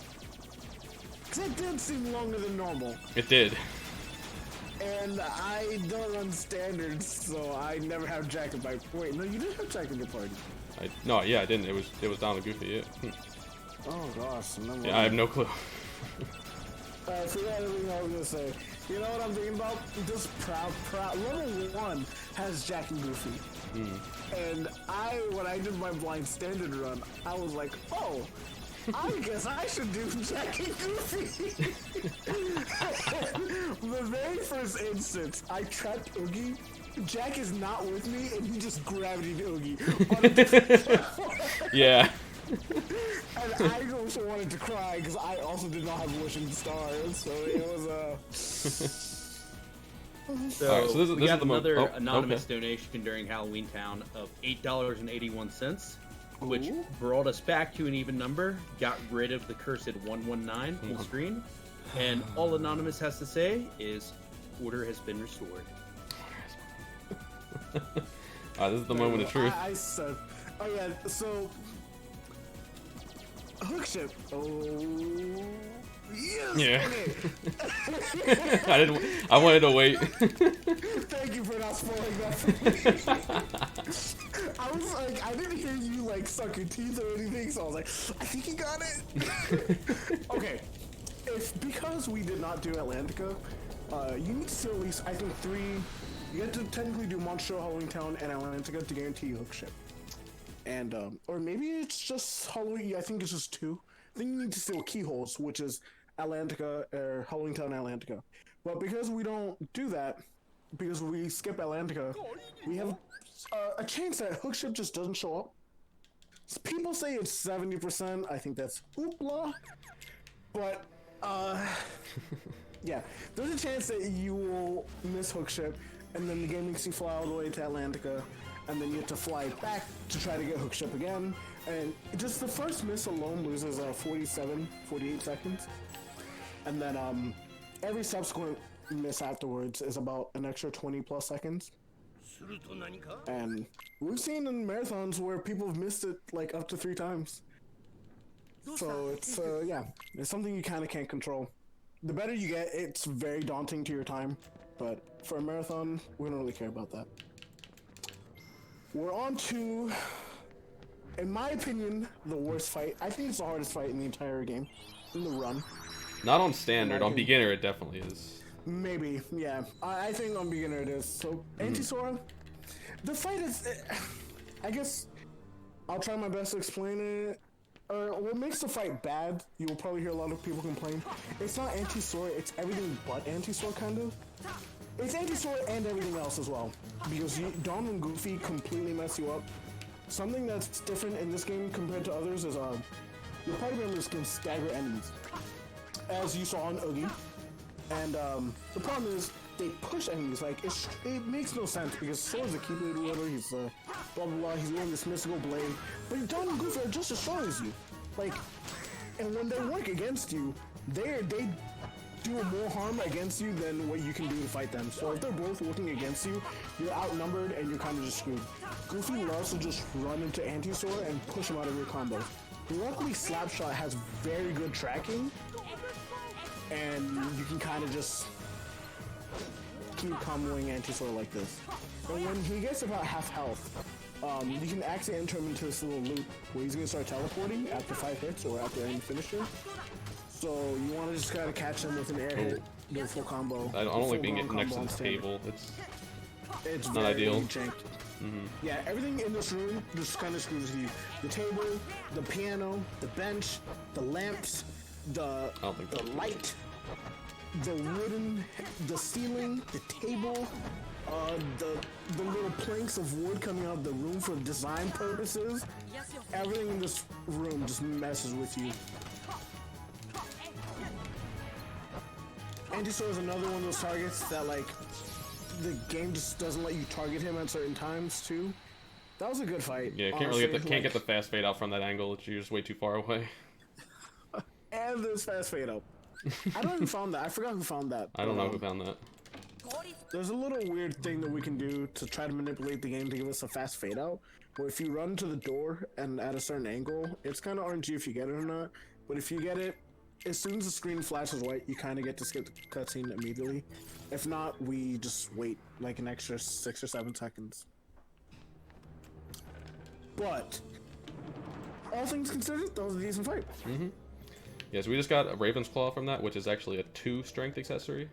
Because it did seem longer than normal. It did. And I don't run standards, so I never have Jack in my... Wait, no, you didn't have Jack in your party. No, yeah, I didn't. It was Donald Goofy, yeah. Oh, gosh. No, yeah, I have no clue. I forgot everything I was gonna say. You know what I'm thinking about? This proud level 1 has Jack and Goofy. And when I did my blind standard run, I was like, oh, I guess I should do Jack and Goofy. The very first instance, I trapped Oogie. Jack is not with me, and he just gravitated Oogie. Yeah. And I also wanted to cry because I also did not have Wishing Stars, so it was So, right, so this we is got the another anonymous donation during Halloween Town of $8.81, which brought us back to an even number, got rid of the cursed 119 full screen, and all anonymous has to say is order has been restored. This is the moment of truth. I said, oh yeah, so hookship. Oh yes. Yeah. Okay. I wanted to wait. Thank you for not spoiling that for me. I was like, I didn't hear you like suck your teeth or anything, so I was like, I think you got it. Okay, because we did not do Atlantica, you need to see at least, I think 3. You have to technically do Monstro, Halloween Town, and Atlantica to guarantee you hookship. And, or maybe it's just Halloween, I think it's just 2. I think you need to steal keyholes, which is Atlantica, or Halloween Town, Atlantica. But because we don't do that, because we skip Atlantica, we have a chance that hookship just doesn't show up. So people say it's 70%, I think that's hoopla. But, yeah, there's a chance that you will miss hookship, and then the game makes you fly all the way to Atlantica, and then you have to fly back to try to get hookship again. And just the first miss alone loses 48 seconds. And then every subsequent miss afterwards is about an extra 20 plus seconds. And we've seen in marathons where people have missed it like up to 3 times. So it's, yeah, it's something you kind of can't control. The better you get, it's very daunting to your time. But for a marathon, we don't really care about that. We're on to, in my opinion, the worst fight. I think it's the hardest fight in the entire game, in the run. Not on standard, on beginner it definitely is. Maybe, yeah. I think on beginner it is. So, Anti-Sora, the fight is, I guess, I'll try my best to explain it. What makes the fight bad, you will probably hear a lot of people complain, it's not Anti-Sora, it's everything but Anti-Sora, kind of. It's Anti-Sora and everything else as well, because Dom and Goofy completely mess you up. Something that's different in this game compared to others is your party members can stagger enemies, as you saw on Oogie. And the problem is, they push enemies, like, it makes no sense, because Sora's a Keyblade wielder, he's blah blah blah, he's wearing this mystical blade, but Dom and Goofy are just as strong as you. Like, And when they work against you, they do more harm against you than what you can do to fight them. So if they're both working against you, you're outnumbered and you're kind of just screwed. Goofy loves to just run into Anti-Sora and push him out of your combo. Luckily, Slapshot has very good tracking, and you can kind of just keep comboing Anti-Sora like this. And when he gets about half health, you can actually enter him into this little loop where he's going to start teleporting after 5 hits or after any finisher. So you want to just kind of catch him with an air hit, do a full combo. I don't like being next to the table. It's not ideal. Yeah, everything in this room just kind of screws you. The table, the piano, the bench, the lamps, the light, the wooden, the ceiling, the table, the little planks of wood coming out of the room for design purposes. Everything in this room just messes with you. Anti-Sora is another one of those targets that, like, the game just doesn't let you target him at certain times too. That was a good fight. Yeah, can't really get the fast fade out from that angle. You're just way too far away. And there's fast fade out. I don't even found that. I forgot who found that. I don't know who found that. There's a little weird thing that we can do to try to manipulate the game to give us a fast fade out. Where if you run to the door and at a certain angle, it's kind of RNG if you get it or not. But if you get it, as soon as the screen flashes white, you kind of get to skip the cutscene immediately. If not, we just wait like an extra 6 or 7 seconds. But all things considered, that was a decent fight. Yes, we just got a Raven's Claw from that, which is actually a 2 strength accessory.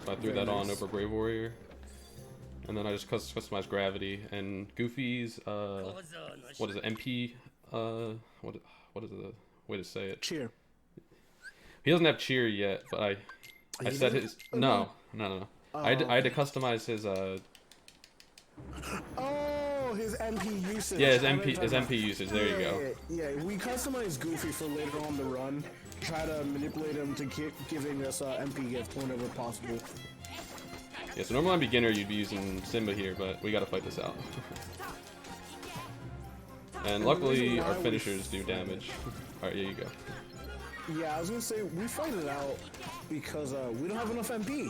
So I threw that on over Brave Warrior. And then I just customized Gravity and Goofy's, what is it, MP, what is the way to say it? Cheer. He doesn't have cheer yet, but I set his, no. I had to customize his, Oh, his MP usage. Yeah, his MP usage, there you go. Yeah, we customized Goofy for later on the run. Try to manipulate him to keep giving us MP gift whenever possible. Yeah, so normally on beginner you'd be using Simba here, but we gotta fight this out. And luckily our finishers do damage. Alright, here you go. Yeah, I was gonna say, we fight it out because we don't have enough MP.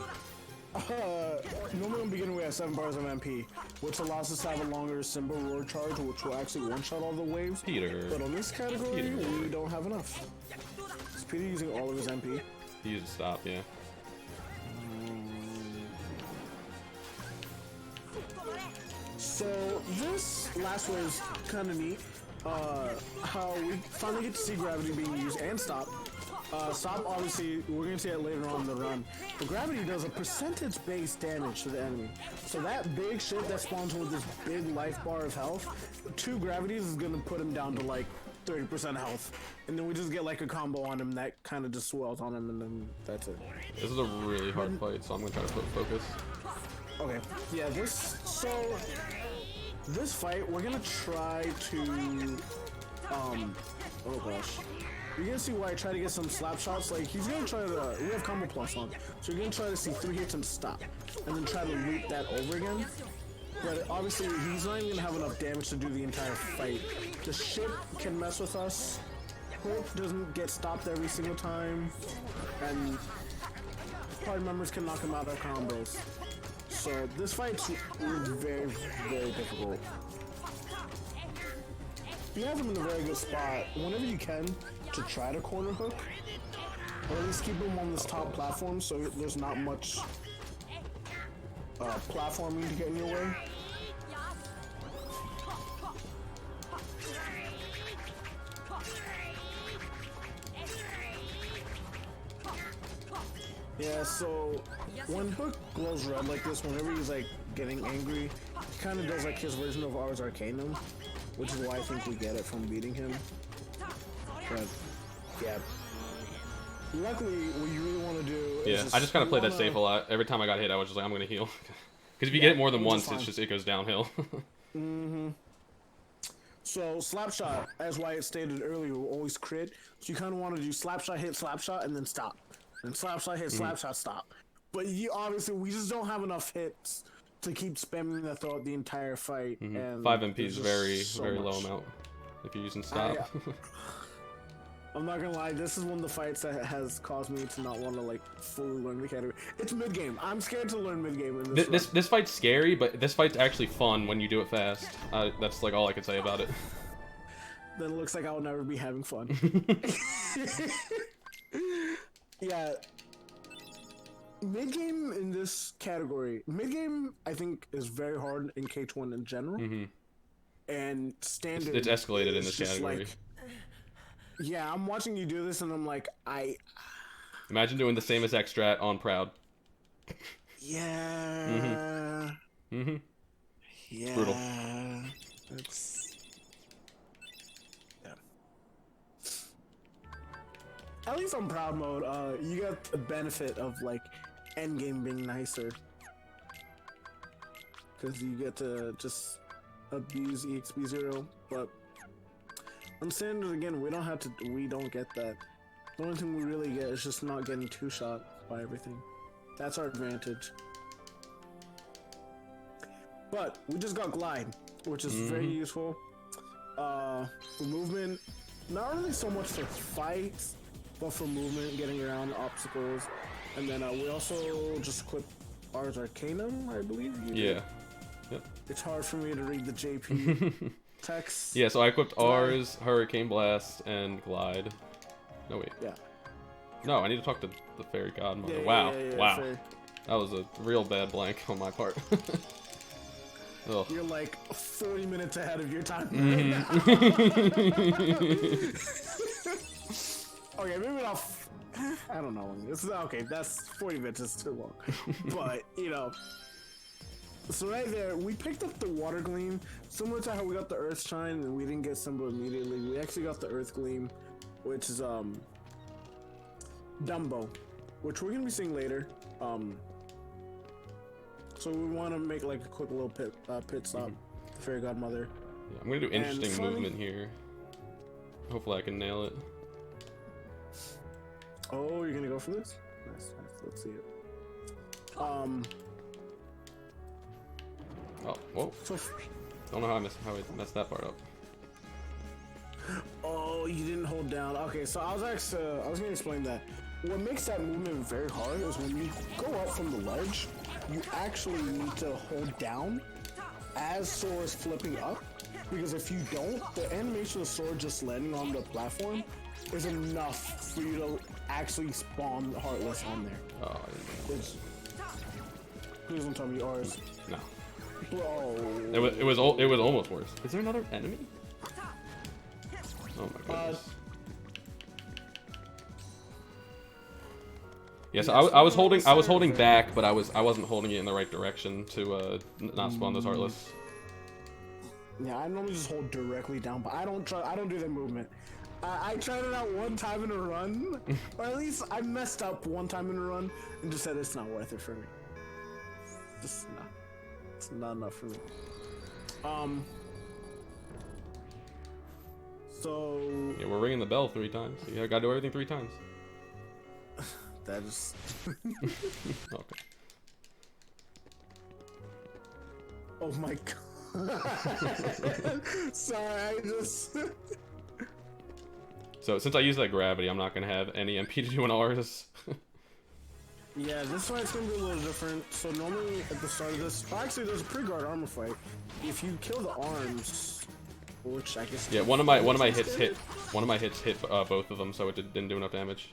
Normally on beginner we have 7 bars of MP, which allows us to have a longer Simba Roar charge, which will actually one-shot all the waves. But on this category, we don't have enough. Is Peter using all of his MP? He used to stop, yeah. So this last wave is kind of neat. How we finally get to see Gravity being used and Stop. Stop, obviously, we're going to see it later on in the run. But Gravity does a percentage-based damage to the enemy. So that big shit that spawns with this big life bar of health, 2 Gravities is going to put him down to like 30% health. And then we just get like a combo on him that kind of just swells on him, and then that's it. This is a really hard fight, so I'm going to try to put focus. Okay, yeah, this fight, we're gonna try to, oh gosh. You're gonna see why I try to get some slap shots. Like, he's gonna try to, we have combo plus on, so you're gonna try to see 3 hits and stop, and then try to loop that over again. But obviously, he's not even gonna have enough damage to do the entire fight. The ship can mess with us. Hope doesn't get stopped every single time, and party members can knock him out of combos. So this fight's very, very difficult. You have him in a very good spot. Whenever you can, to try to corner hook, or at least keep him on this top platform so there's not much platforming to get in your way. Yeah, so when Hook glows red like this, whenever he's like getting angry, he kind of does like his version of Ars Arcanum, which is why I think we get it from beating him. But yeah, luckily what you really want to do is I just kind of played that safe a lot. Every time I got hit, I was just like, I'm gonna heal, because if you get it more than once, it goes downhill. So Slapshot, as Wyatt stated earlier, will always crit. So you kind of want to do Slapshot, hit Slapshot, and then stop. And Slapshot, hit Slapshot, stop. But obviously, we just don't have enough hits to keep spamming that throughout the entire fight. And 5 MP is very low amount if you're using stop. I'm not gonna lie, this is one of the fights that has caused me to not want to like fully learn the category. It's mid game. I'm scared to learn mid game in this. This fight's scary, but this fight's actually fun when you do it fast. That's like all I can say about it. Then it looks like I will never be having fun. Yeah. Mid game in this category, mid game I think is very hard in KH1 in general. And standard. It's escalated in this category. Like, yeah, I'm watching you do this and I'm like, Imagine doing the same as Extrat on Proud. Yeah. Yeah. It's brutal. It's... Yeah. At least on Proud mode, you get the benefit of like endgame being nicer. Because you get to just abuse EXP0, but on standard again, we don't get that. The only thing we really get is just not getting two-shot by everything. That's our advantage. But we just got glide, which is very useful. For movement, not really so much for fights, but for movement, getting around obstacles. And then we also just equipped Ars Arcanum, I believe. Yeah. Yep. It's hard for me to read the JP text. Yeah, so I equipped Ars, Hurricane Blast, and Glide. No, wait. Yeah. No, I need to talk to the Fairy Godmother. Yeah, wow. yeah, Wow. fair. That was a real bad blank on my part. Ugh. You're like 40 minutes ahead of your time. Okay, maybe not. I don't know. This is okay. That's 40 minutes is too long. But you know, so right there, we picked up the Water Gleam, similar to how we got the Earth Shine, and we didn't get Simba immediately. We actually got the Earth Gleam, which is Dumbo, which we're gonna be seeing later. So we want to make like a quick little pit stop. The Fairy Godmother. Yeah, I'm gonna do interesting funny- movement here. Hopefully I can nail it. Oh, you're gonna go for this? Nice. Let's see it. Oh, whoa. So, Don't know how I messed that part up. oh, you didn't hold down. Okay, so I was gonna explain that. What makes that movement very hard is when you go up from the ledge, you actually need to hold down as Sora is flipping up, because if you don't, the animation of Sora just landing on the platform is enough for you to actually spawn Heartless on there. Oh, Which, please don't tell me yours. no. Bro. It was almost worse. Is there another enemy? Oh my goodness. Yes, I was holding back, but I wasn't holding it in the right direction to not spawn those Heartless. Yeah, I normally just hold directly down, but I don't do that movement. I tried it out one time in a run, or at least I messed up one time in a run and just said it's not worth it for me. Just not. It's not enough for me. So Yeah, we're ringing the bell 3 times. You gotta do everything 3 times. that is. Okay. Oh my god. Sorry, I just. So since I use that gravity, I'm not gonna have any MP to do an Rs. Yeah, this fight's gonna be a little different. So normally at the start of this, actually there's a pre-guard armor fight. If you kill the arms, which I guess. Yeah, one of my hits hit both of them, so it didn't do enough damage.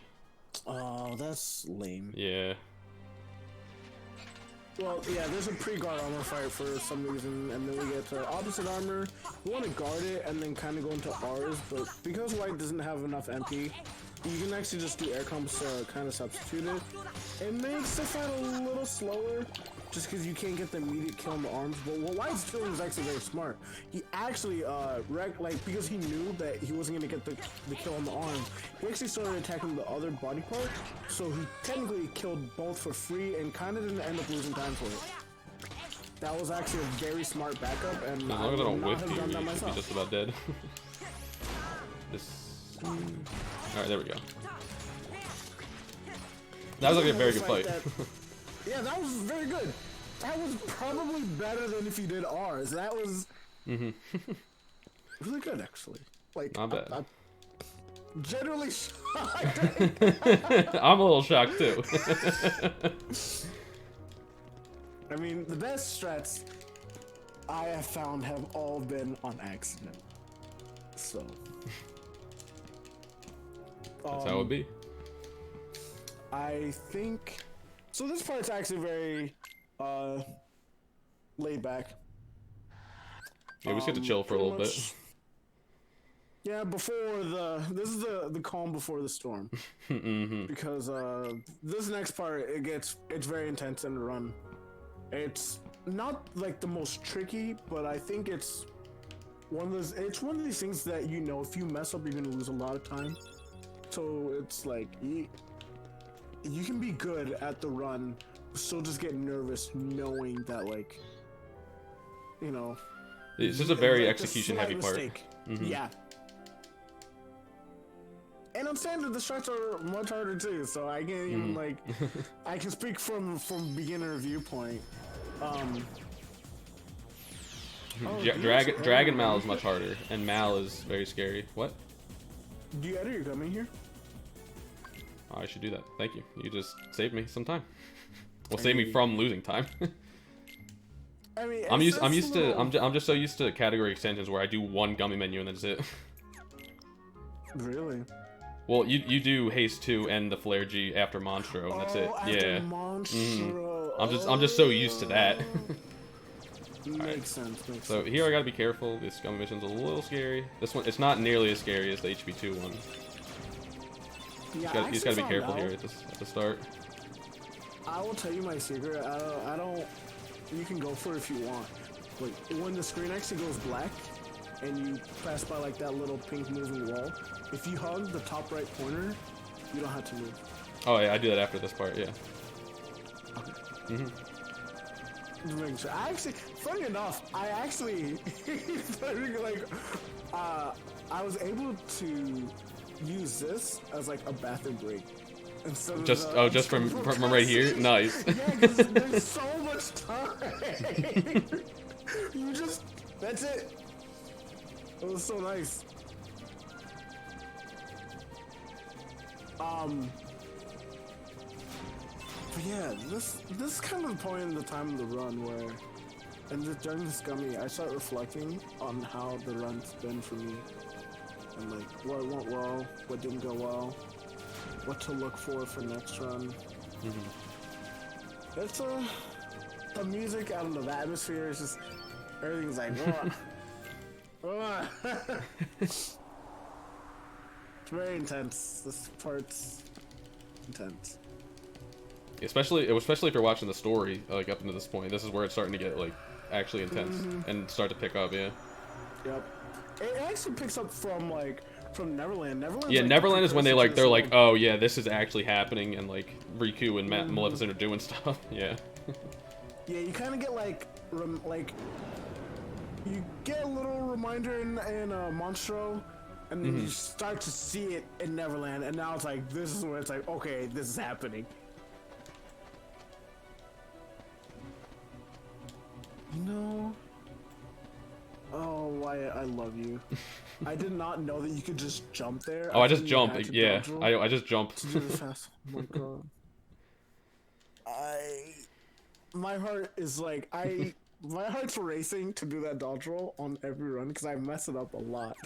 Oh, that's lame. Yeah. Well, yeah, there's a pre-guard armor fight for some reason, and then we get to opposite armor. We want to guard it and then kind of go into ours, but because White doesn't have enough MP, you can actually just do air combos to kind of substitute it. It makes the fight a little slower, just because you can't get the immediate kill on the arms. But what White's doing is actually very smart. He actually, because he knew that he wasn't going to get the kill on the arms, he actually started attacking the other body part, so he technically killed both for free and kind of didn't end up losing time for it. That was actually a very smart backup, and As long as I don't whiff you, you should be just about dead. Alright, there we go. That was like a very good fight. Yeah, that was very good. That was probably better than if you did ours. That was really good, actually. Like, Not bad. generally shocked. I'm a little shocked too. I mean, the best strats I have found have all been on accident. So. That's how it would be. I think. So this part's actually very laid back. Yeah, we just get to chill for a little bit. Yeah, this is the calm before the storm. Because this next part it's very intense in the run. It's not like the most tricky, but I think it's one of these things that if you mess up you're gonna lose a lot of time. So it's like you can be good at the run, still just get nervous knowing that It's just a very execution heavy part. Yeah. And on standard, the strats are much harder too, so I can't even I can speak from beginner viewpoint. Dragon Mal is much harder, and Mal is very scary. What? Do you edit your coming here? Oh, I should do that. Thank you. You just saved me some time. Well, save me from losing time. I mean, I'm just so used to category extensions where I do one gummy menu and that's it. Really? Well, you do haste 2 and the flare G after Monstro, and that's it. Yeah. Monstro. I'm just so used to that. Makes sense. So here I gotta be careful. This gummy mission's a little scary. This one, it's not nearly as scary as the HP2 one. Yeah, you just gotta be careful here at the start. I will tell you my secret. I don't. You can go for it if you want. Like when the screen actually goes black, and you pass by like that little pink moving wall, if you hug the top right corner, you don't have to move. Oh yeah, I do that after this part. Yeah. Okay. Funny enough, I was able to use this as like a bathroom break. Just from right here. Nice. Yeah, because there's so much time. That's it. It was so nice. But yeah, this is kind of the point in the time of the run where, during this gummy, I start reflecting on how the run's been for me, and like what went well, what didn't go well, what to look for next run. It's the music, I don't know, the atmosphere is just everything's like. It's very intense. This part's intense. Especially if you're watching the story like up into this point. This is where it's starting to get like actually intense and start to pick up. Yeah. Yep. It actually picks up from Neverland. Yeah, like, Neverland is when they're like, oh yeah, this is actually happening, and like Riku and Maleficent are doing stuff. Yeah. Yeah, you kind of get you get a little reminder in Monstro, and then you start to see it in Neverland, and now it's like this is where it's like, okay, this is happening. Oh, Wyatt, I love you. I did not know that you could just jump there. Oh, I just jump. Yeah, I just jump. To do it fast. Oh my god. My heart is like my heart's racing to do that dodge roll on every run because I mess it up a lot.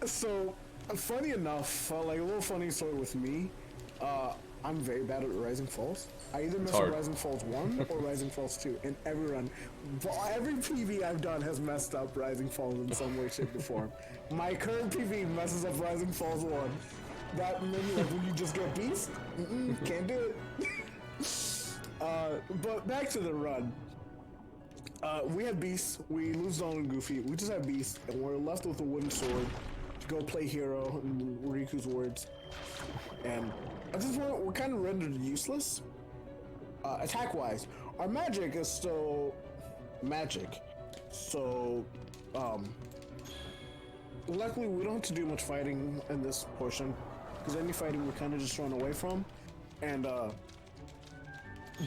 So funny enough, like a little funny story with me. I'm very bad at Rising Falls. I either mess up Rising Falls 1 or Rising Falls 2 in every run. Every PV I've done has messed up Rising Falls in some way, shape, or form. My current PV messes up Rising Falls 1. That many, like when you just get beast, can't do it. But back to the run. We have beasts. We lose Donald and Goofy. We just have beasts, and we're left with a wooden sword to go play hero, in Riku's words. And at this point, we're kind of rendered useless. Attack-wise, our magic is still magic. So, luckily we don't have to do much fighting in this portion, because any fighting we're kind of just run away from. And the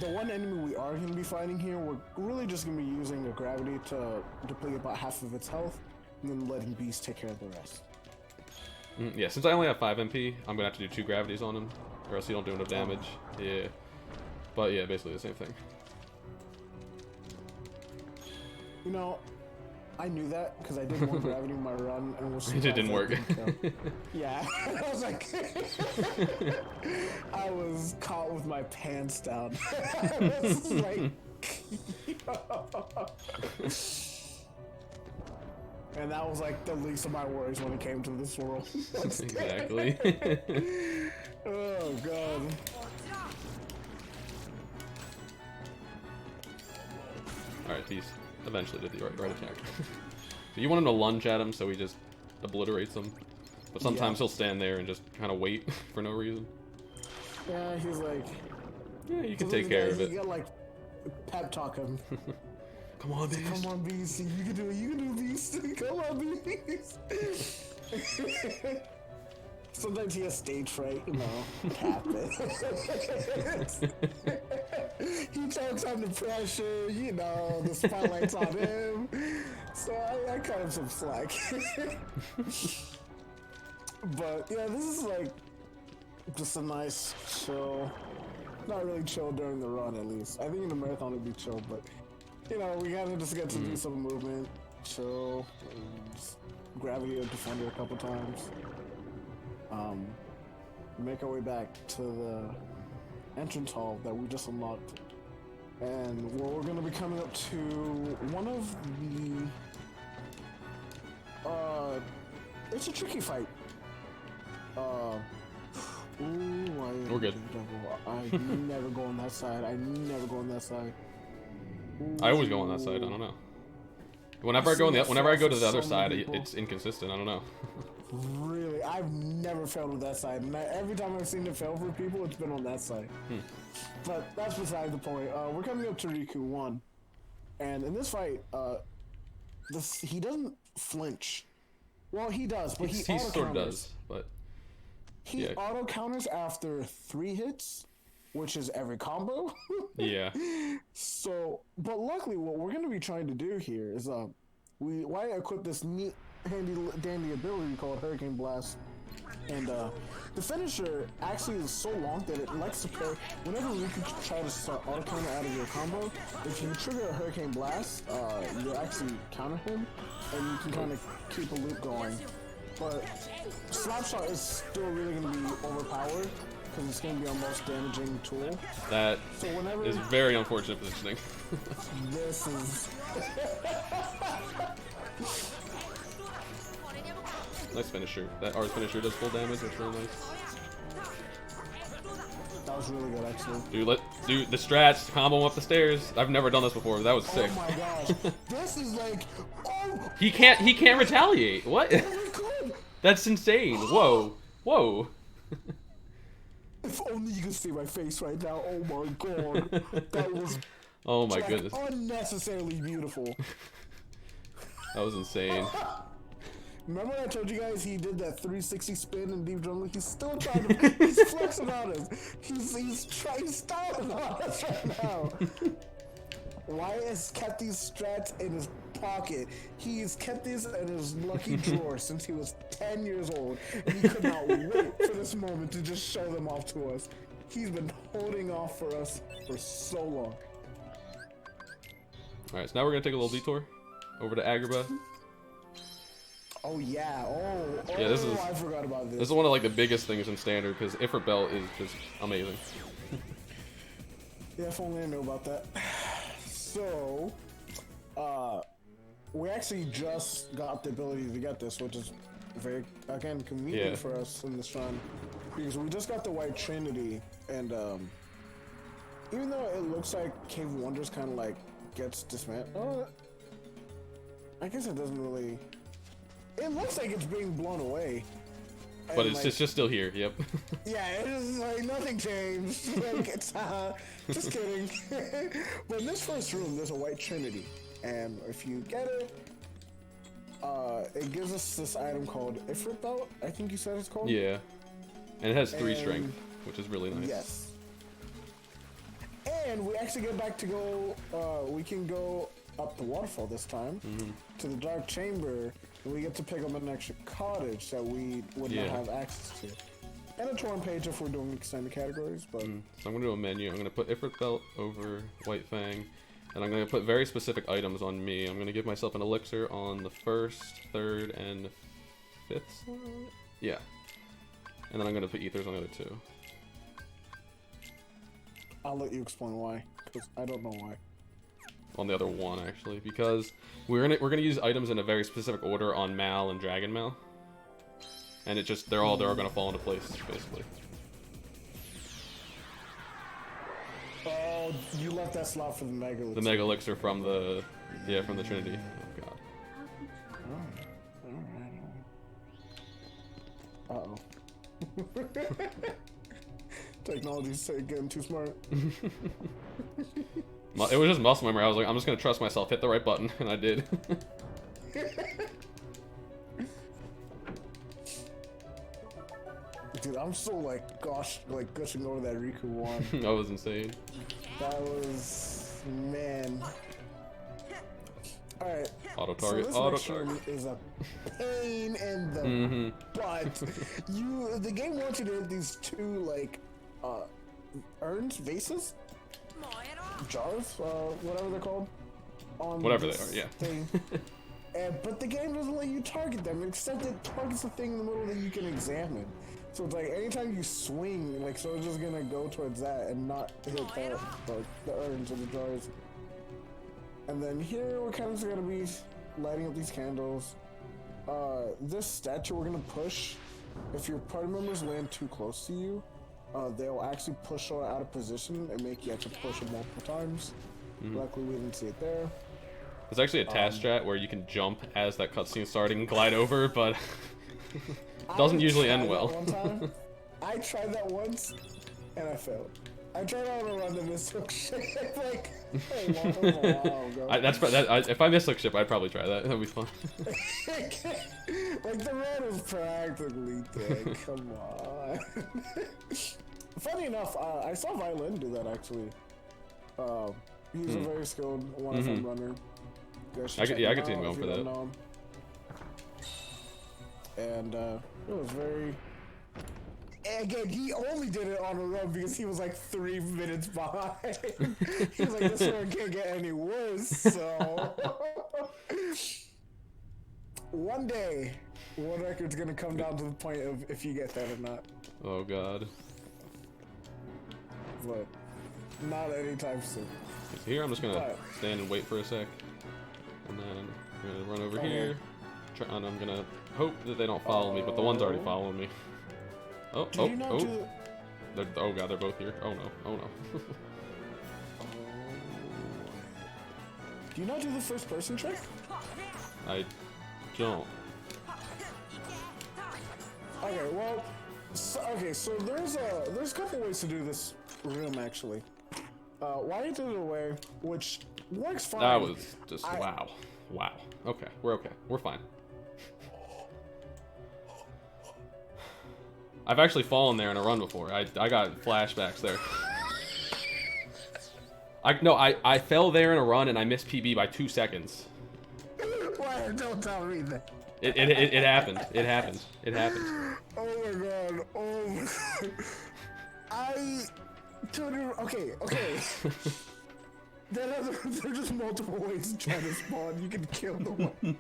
one enemy we are going to be fighting here, we're really just going to be using a gravity to deplete about half of its health, and then letting Beast take care of the rest. Yeah, since I only have 5 MP, I'm gonna have to do 2 gravities on him, or else he don't do enough damage. Yeah, but yeah, basically the same thing. You know, I knew that because I did one gravity in my run and was It didn't work. Yeah, I was like, I was caught with my pants down. This is like, and that was like the least of my worries when it came to this world. Exactly. Oh god. Alright, Beast eventually did the right attack. You want him to lunge at him, so he just obliterates him. But sometimes he'll stand there and just kind of wait for no reason. Yeah, he's like... Yeah, you can take care of it. You gotta like pep talk him. Come on, Beast. Come on, Beast. You can do it. You can do it, Beast. Come on, Beast. Sometimes he has stage fright, you know. Tap it. He talks under pressure, you know, the spotlight's on him. So I cut him some slack. But yeah, this is like just a nice chill. Not really chill during the run, at least. I think in the marathon it'd be chill, but you know, we gotta just get to do some movement, chill, and just gravity a defender a couple times. Make our way back to the entrance hall that we just unlocked, and where we're gonna be coming up to one of the it's a tricky fight. We're good. I never go on that side. I never go on that side. I always go on that side. I don't know. Whenever I go to the other side, it's inconsistent. I don't know. Really, I've never failed with that side, and every time I've seen it fail for people, it's been on that side. But that's beside the point. We're coming up to Riku 1, and in this fight, he doesn't flinch. Well, he does, but he sort of does. But he auto counters after 3 hits, which is every combo. Yeah. So, but luckily, what we're going to be trying to do here is Wyatt equipped this neat, handy dandy ability called Hurricane Blast, and the finisher actually is so long that it likes to play whenever you can try to start auto counter out of your combo. If you trigger a Hurricane Blast, you'll actually counter him, and you can kind of keep a loop going. But Slapshot is still really going to be overpowered because it's going to be our most damaging tool. That is very unfortunate positioning. This is nice finisher. That R's finisher does full damage. That's really nice. That was really good, actually. Dude, the strats combo him up the stairs. I've never done this before. That was sick. Oh my gosh, this is like, oh. He can't retaliate. What? Oh my god. That's insane. Whoa. If only you could see my face right now. Oh my god, that was. Oh my goodness. Unnecessarily beautiful. That was insane. Remember when I told you guys he did that 360 spin in Deep Jungle? He's still trying to. He's flexing on us. He's styling on us right now. Wyatt has kept these strats in his pocket. He's kept these in his lucky drawer since he was 10 years old, and he could not wait for this moment to just show them off to us. He's been holding off for us for so long. Alright, so now we're gonna take a little detour over to Agrabah. Oh yeah, yeah, this is, I forgot about this. This is one of like the biggest things in Standard because Ifrit Belt is just amazing. Yeah, if only I knew about that. So, we actually just got the ability to get this, which is very, again, convenient for us in this run. Because we just got the White Trinity, and even though it looks like Cave of Wonders kind of like gets dismantled, I guess it doesn't really. It looks like it's being blown away. But it's like, just still here, yep. Yeah, it's like nothing changed. Like, it's, just kidding. But in this first room, there's a White Trinity. And if you get it, it gives us this item called Ifrit Belt, I think you said it's called? Yeah. And it has 3 strength, which is really nice. Yes. And we actually get back to go, we can go up the waterfall this time to the Dark Chamber, we get to pick up an extra cottage that we would not have access to. And a torn page if we're doing extended categories, but... So I'm going to do a menu. I'm going to put Ifrit Belt over White Fang. And I'm going to put very specific items on me. I'm going to give myself an elixir on the 1st, 3rd, and 5th slot? Yeah. And then I'm going to put ethers on the other 2. I'll let you explain why, because I don't know why. On the other 1, actually, because we're gonna use items in a very specific order on Mal and Dragon Mal. And it just, they're all gonna fall into place, basically. Oh, you left that slot for the Mega Elixir. The Mega Elixir from the, from the Trinity. Oh, God. Uh-oh. Technology's getting too smart. It was just muscle memory. I was like, I'm just gonna trust myself, hit the right button, and I did. Dude, I'm so gushing over that Riku one. That was insane. That was, man. All right. Auto target. So this auto next target room is a pain in the butt. The game wants you to hit these 2 urns, vases, jars, whatever they're called. On whatever they are, yeah. Thing. But the game doesn't let you target them, except it targets the thing in the middle that you can examine. So it's like anytime you swing, so it's just gonna go towards that and not hit the urns or the jars. And then here we're kind of just gonna be lighting up these candles. This statue we're gonna push. If your party members land too close to you, they'll actually push Sora out of position and make you have to push it multiple times. Luckily we didn't see it there. There's actually a task strat where you can jump as that cutscene starting and glide over, but doesn't usually end well. One time. I tried that once and I failed. I tried on a run to miss hook ship like a while ago. If I miss hook ship, I'd probably try that. That'd be fun. Like the run was practically dead. Come on. Funny enough, I saw Violin do that actually. He's a very skilled 1FM runner. I could see him going for that. And it was very. Again, he only did it on a run because he was like 3 minutes behind. He was like, this one can't get any worse, so. One day, world record's gonna come down to the point of if you get that or not. Oh, God. But not anytime soon. Here, I'm just gonna stand and wait for a sec. And then I'm gonna run over here. And I'm gonna hope that they don't follow me, but the one's already following me. Oh, oh. Oh God, they're both here. Oh no, oh no. Do you not do the first person trick? I don't. Okay, well, so there's a couple ways to do this room actually. Wyatt did it away, which works fine. That was just wow. Okay, we're okay. We're fine. I've actually fallen there in a run before. I got flashbacks there. I fell there in a run and I missed PB by 2 seconds. Why don't tell me that? It happened. It happened. It happened. Oh my God. Oh my God. Okay. There are just multiple ways to try to spawn. You can kill them. You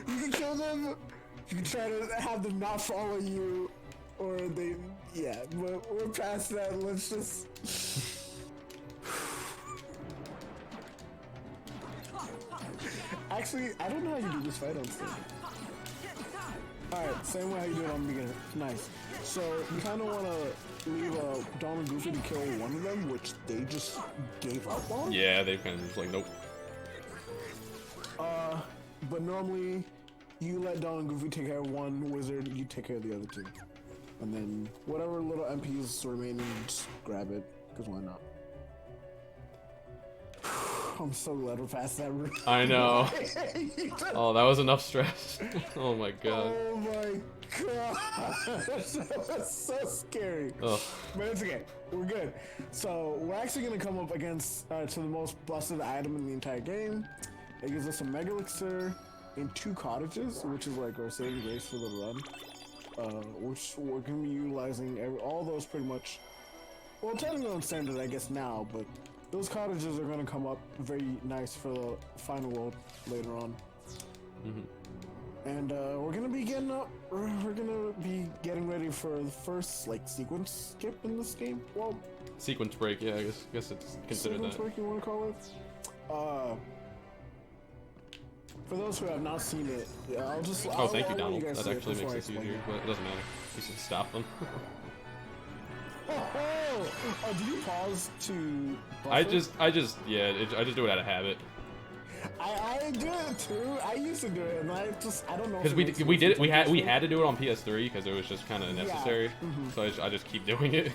can kill them. You can try to have them not follow you. Or they, yeah, but we're past that. Let's just. Actually, I don't know how you do this fight on stage. Alright, same way how you do it on beginner. Nice. So, you kind of want to leave Dawn and Goofy to kill one of them, which they just gave up on? Yeah, they kind of just like, nope. But normally, you let Dawn and Goofy take care of one wizard, you take care of the other 2. And then, whatever little MPs remaining, just grab it, because why not? I'm so glad we're past that room. I know. Oh, that was enough stress. Oh my God. Oh my God. That was so scary. Ugh. But it's okay. We're good. So we're actually gonna come up against to the most busted item in the entire game. It gives us a Mega Elixir, in 2 cottages, which is like our saving grace for the run. Which we're gonna be utilizing all those pretty much. Well, technically on standard, I guess now, but those cottages are gonna come up very nice for the final world later on. And we're gonna be getting up. We're gonna be getting ready for the first like sequence skip in this game. Well, sequence break. Yeah, I guess it's considered sequence that. break, you want to call it? For those who have not seen it, I'll just. Oh, thank you, Donald. You That actually makes it easier, but it doesn't matter. You should stop them. Oh, did you pause to? Buffer? I just do it out of habit. I do it too. I used to do it, and I don't know. Because we did it. We had to do it on PS3 because it was just kind of necessary. Yeah. So I just keep doing it.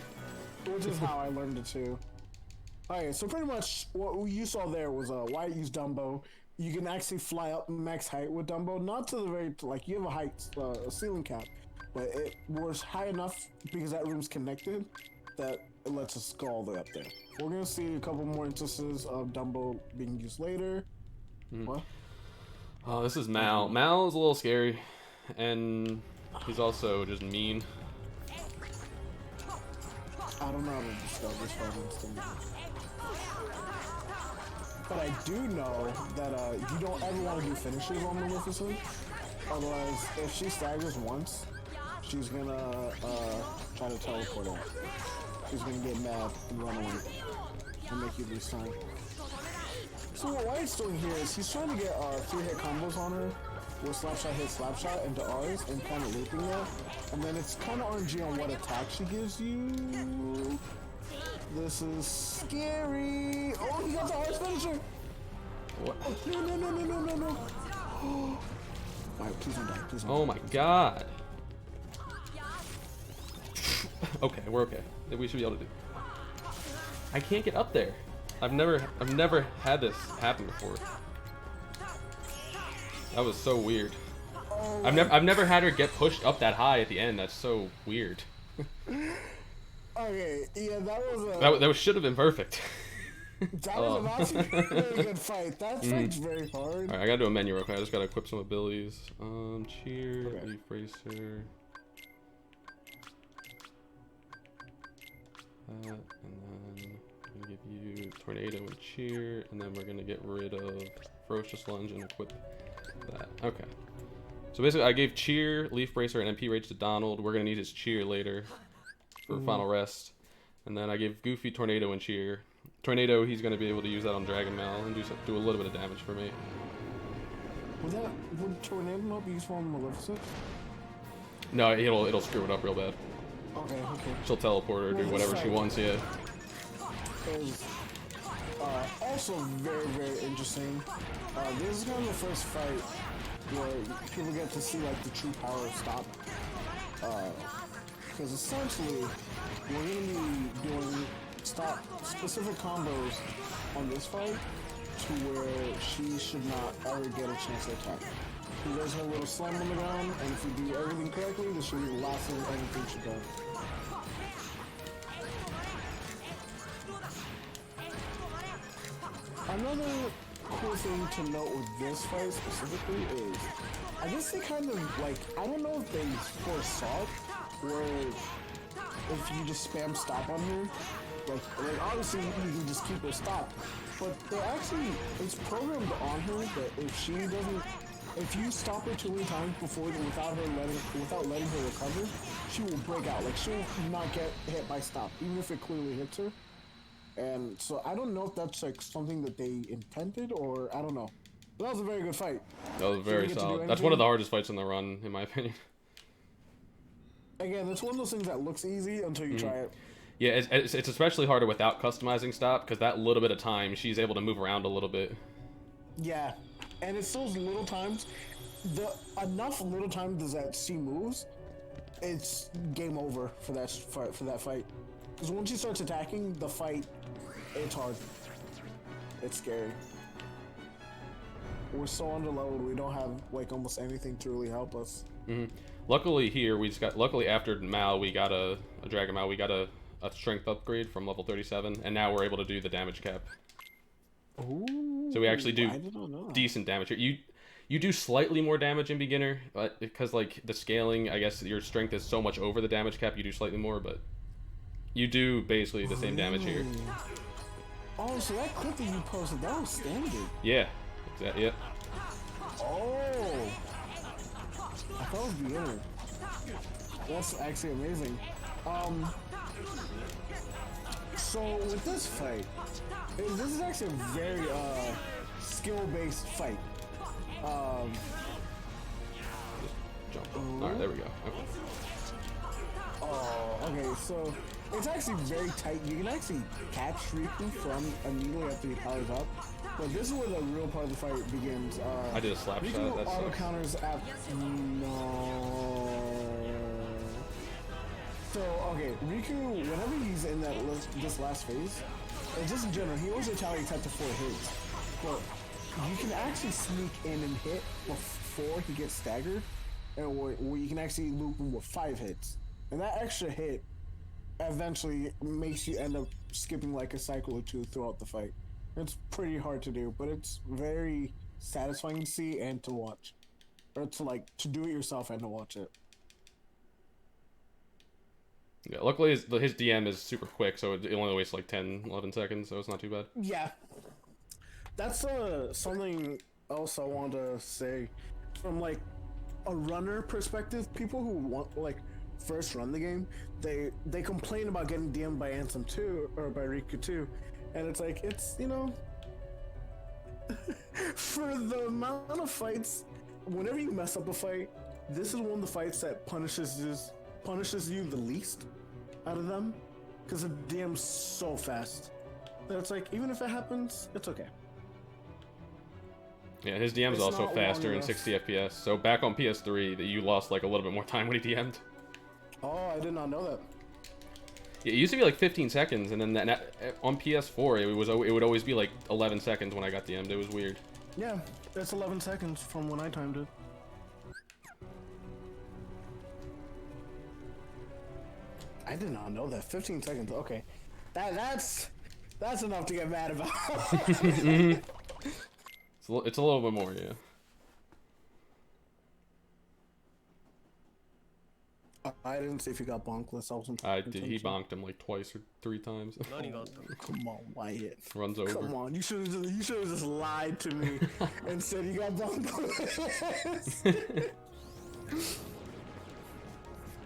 Which is how I learned it too. Okay, so pretty much what you saw there was Wyatt used Dumbo. You can actually fly up max height with Dumbo, not to the very like you have a height ceiling cap, but it was high enough because that room's connected that it lets us go all the way up there. We're gonna see a couple more instances of Dumbo being used later. What? Oh, this is Mal. Mal is a little scary, and he's also just mean. I don't know how to describe this fighting thing. But I do know that you don't ever want to do finishes on Maleficent. Otherwise, if she staggers once, she's gonna try to teleport out. She's gonna get mad and run away and make you lose time. So what Wyatt's doing here is he's trying to get 3-hit combos on her with slapshot hit slapshot into ours and kind of looping that. And then it's kind of RNG on what attack she gives you. This is scary. Oh, he got the ours finisher. What? Oh, no. Alright, please don't die. Please don't die. Oh my god. Okay, we're okay. We should be able to do. I can't get up there. I've never had this happen before. That was so weird. Oh, I've never had her get pushed up that high at the end. That's so weird. okay, yeah, that That should have been perfect. was a very good fight. That fight's very hard. Alright, I gotta do a menu real quick. I just gotta equip some abilities. Cheer, Okay. Leaf Racer. And then I'm gonna give you Tornado and Cheer, and then we're gonna get rid of Ferocious Lunge and equip that. Okay. So basically, I gave Cheer, Leaf Bracer, and MP Rage to Donald. We're gonna need his Cheer later for final rest. And then I gave Goofy Tornado and Cheer. Tornado, he's gonna be able to use that on Dragon Mal and do a little bit of damage for me. Would Tornado not be useful on Maleficent? No, it'll screw it up real bad. Okay. She'll teleport or do whatever she wants. Yeah. Is also very, very interesting. This is kind of the first fight where people get to see like the true power of stop. Because essentially, we're gonna be doing stop specific combos on this fight to where she should not ever get a chance to attack. She does her little slam on the ground, and if you do everything correctly, this should be the last thing anything should go. Another cool thing to note with this fight specifically is, I guess they kind of like, I don't know if they foresaw it, where if you just spam stop on her, like obviously you can just keep her stopped, but it's programmed on her that if you stop her too many times without letting her recover, she will break out. Like, she will not get hit by stop, even if it clearly hits her. And so I don't know if that's like something that they intended, or I don't know. But that was a very good fight. That was very solid. That's one of the hardest fights in the run, in my opinion. Again, it's one of those things that looks easy until you try it. Yeah, it's especially harder without customizing stop, because that little bit of time, she's able to move around a little bit. Yeah, and it's those little times, enough little times that she moves, it's game over for that fight. Because once she starts attacking, the fight, it's hard. It's scary. We're so underleveled, we don't have like almost anything to really help us. Luckily here, luckily after Mal, we got a Dragon Mal, we got a strength upgrade from level 37, and now we're able to do the damage cap. Ooh, So we actually do I did not know that. decent damage here. You You do slightly more damage in beginner, but because like the scaling, I guess your strength is so much over the damage cap, you do slightly more, but you do basically the same damage here. Oh, so that clip that you posted, that was standard. Yeah, exactly. Yeah. Oh, I thought it was beginner. That's actually amazing. So with this fight, this is actually a very skill-based fight. Jump. Alright, there we go. Okay. Oh, okay, so it's actually very tight. You can actually catch Riku from immediately after he powers up. But this is where the real part of the fight begins. I did a slap Riku shot. That auto sucks. counters at no. So okay, Riku, whenever he's in that this last phase, and just in general, he always retaliates after 4 hits. But you can actually sneak in and hit before he gets staggered, and where you can actually loop him with 5 hits. And that extra hit eventually makes you end up skipping like a cycle or 2 throughout the fight. It's pretty hard to do, but it's very satisfying to see and to watch. Or to do it yourself and to watch it. Yeah, luckily his DM is super quick, so it only wastes like 10, 11 seconds, so it's not too bad. Yeah. That's something else I want to say. From like a runner perspective, people who want first run the game, they complain about getting DM'd by Ansem 2 or by Riku 2, and it's like, it's, you know, for the amount of fights, whenever you mess up a fight, this is one of the fights that punishes you the least out of them, because the DM's so fast that it's like, even if it happens, it's okay. Yeah, his DM is It's also not faster long in enough. 60 FPS. So back on PS3, that you lost like a little bit more time when he DM'd. Oh, I did not know that. Yeah, it used to be like 15 seconds, and then on PS4 it would always be like 11 seconds when I got DM'd. It was weird. Yeah, that's 11 seconds from when I timed it. I did not know that. 15 seconds. Okay, that's enough to get mad about. It's a little bit more, yeah. I didn't see if he got bonkless. I wasn't. He bonked him like twice or 3 times. Come on, Wyatt. Runs over. Come on, you should have just lied to me and said you got bonkless.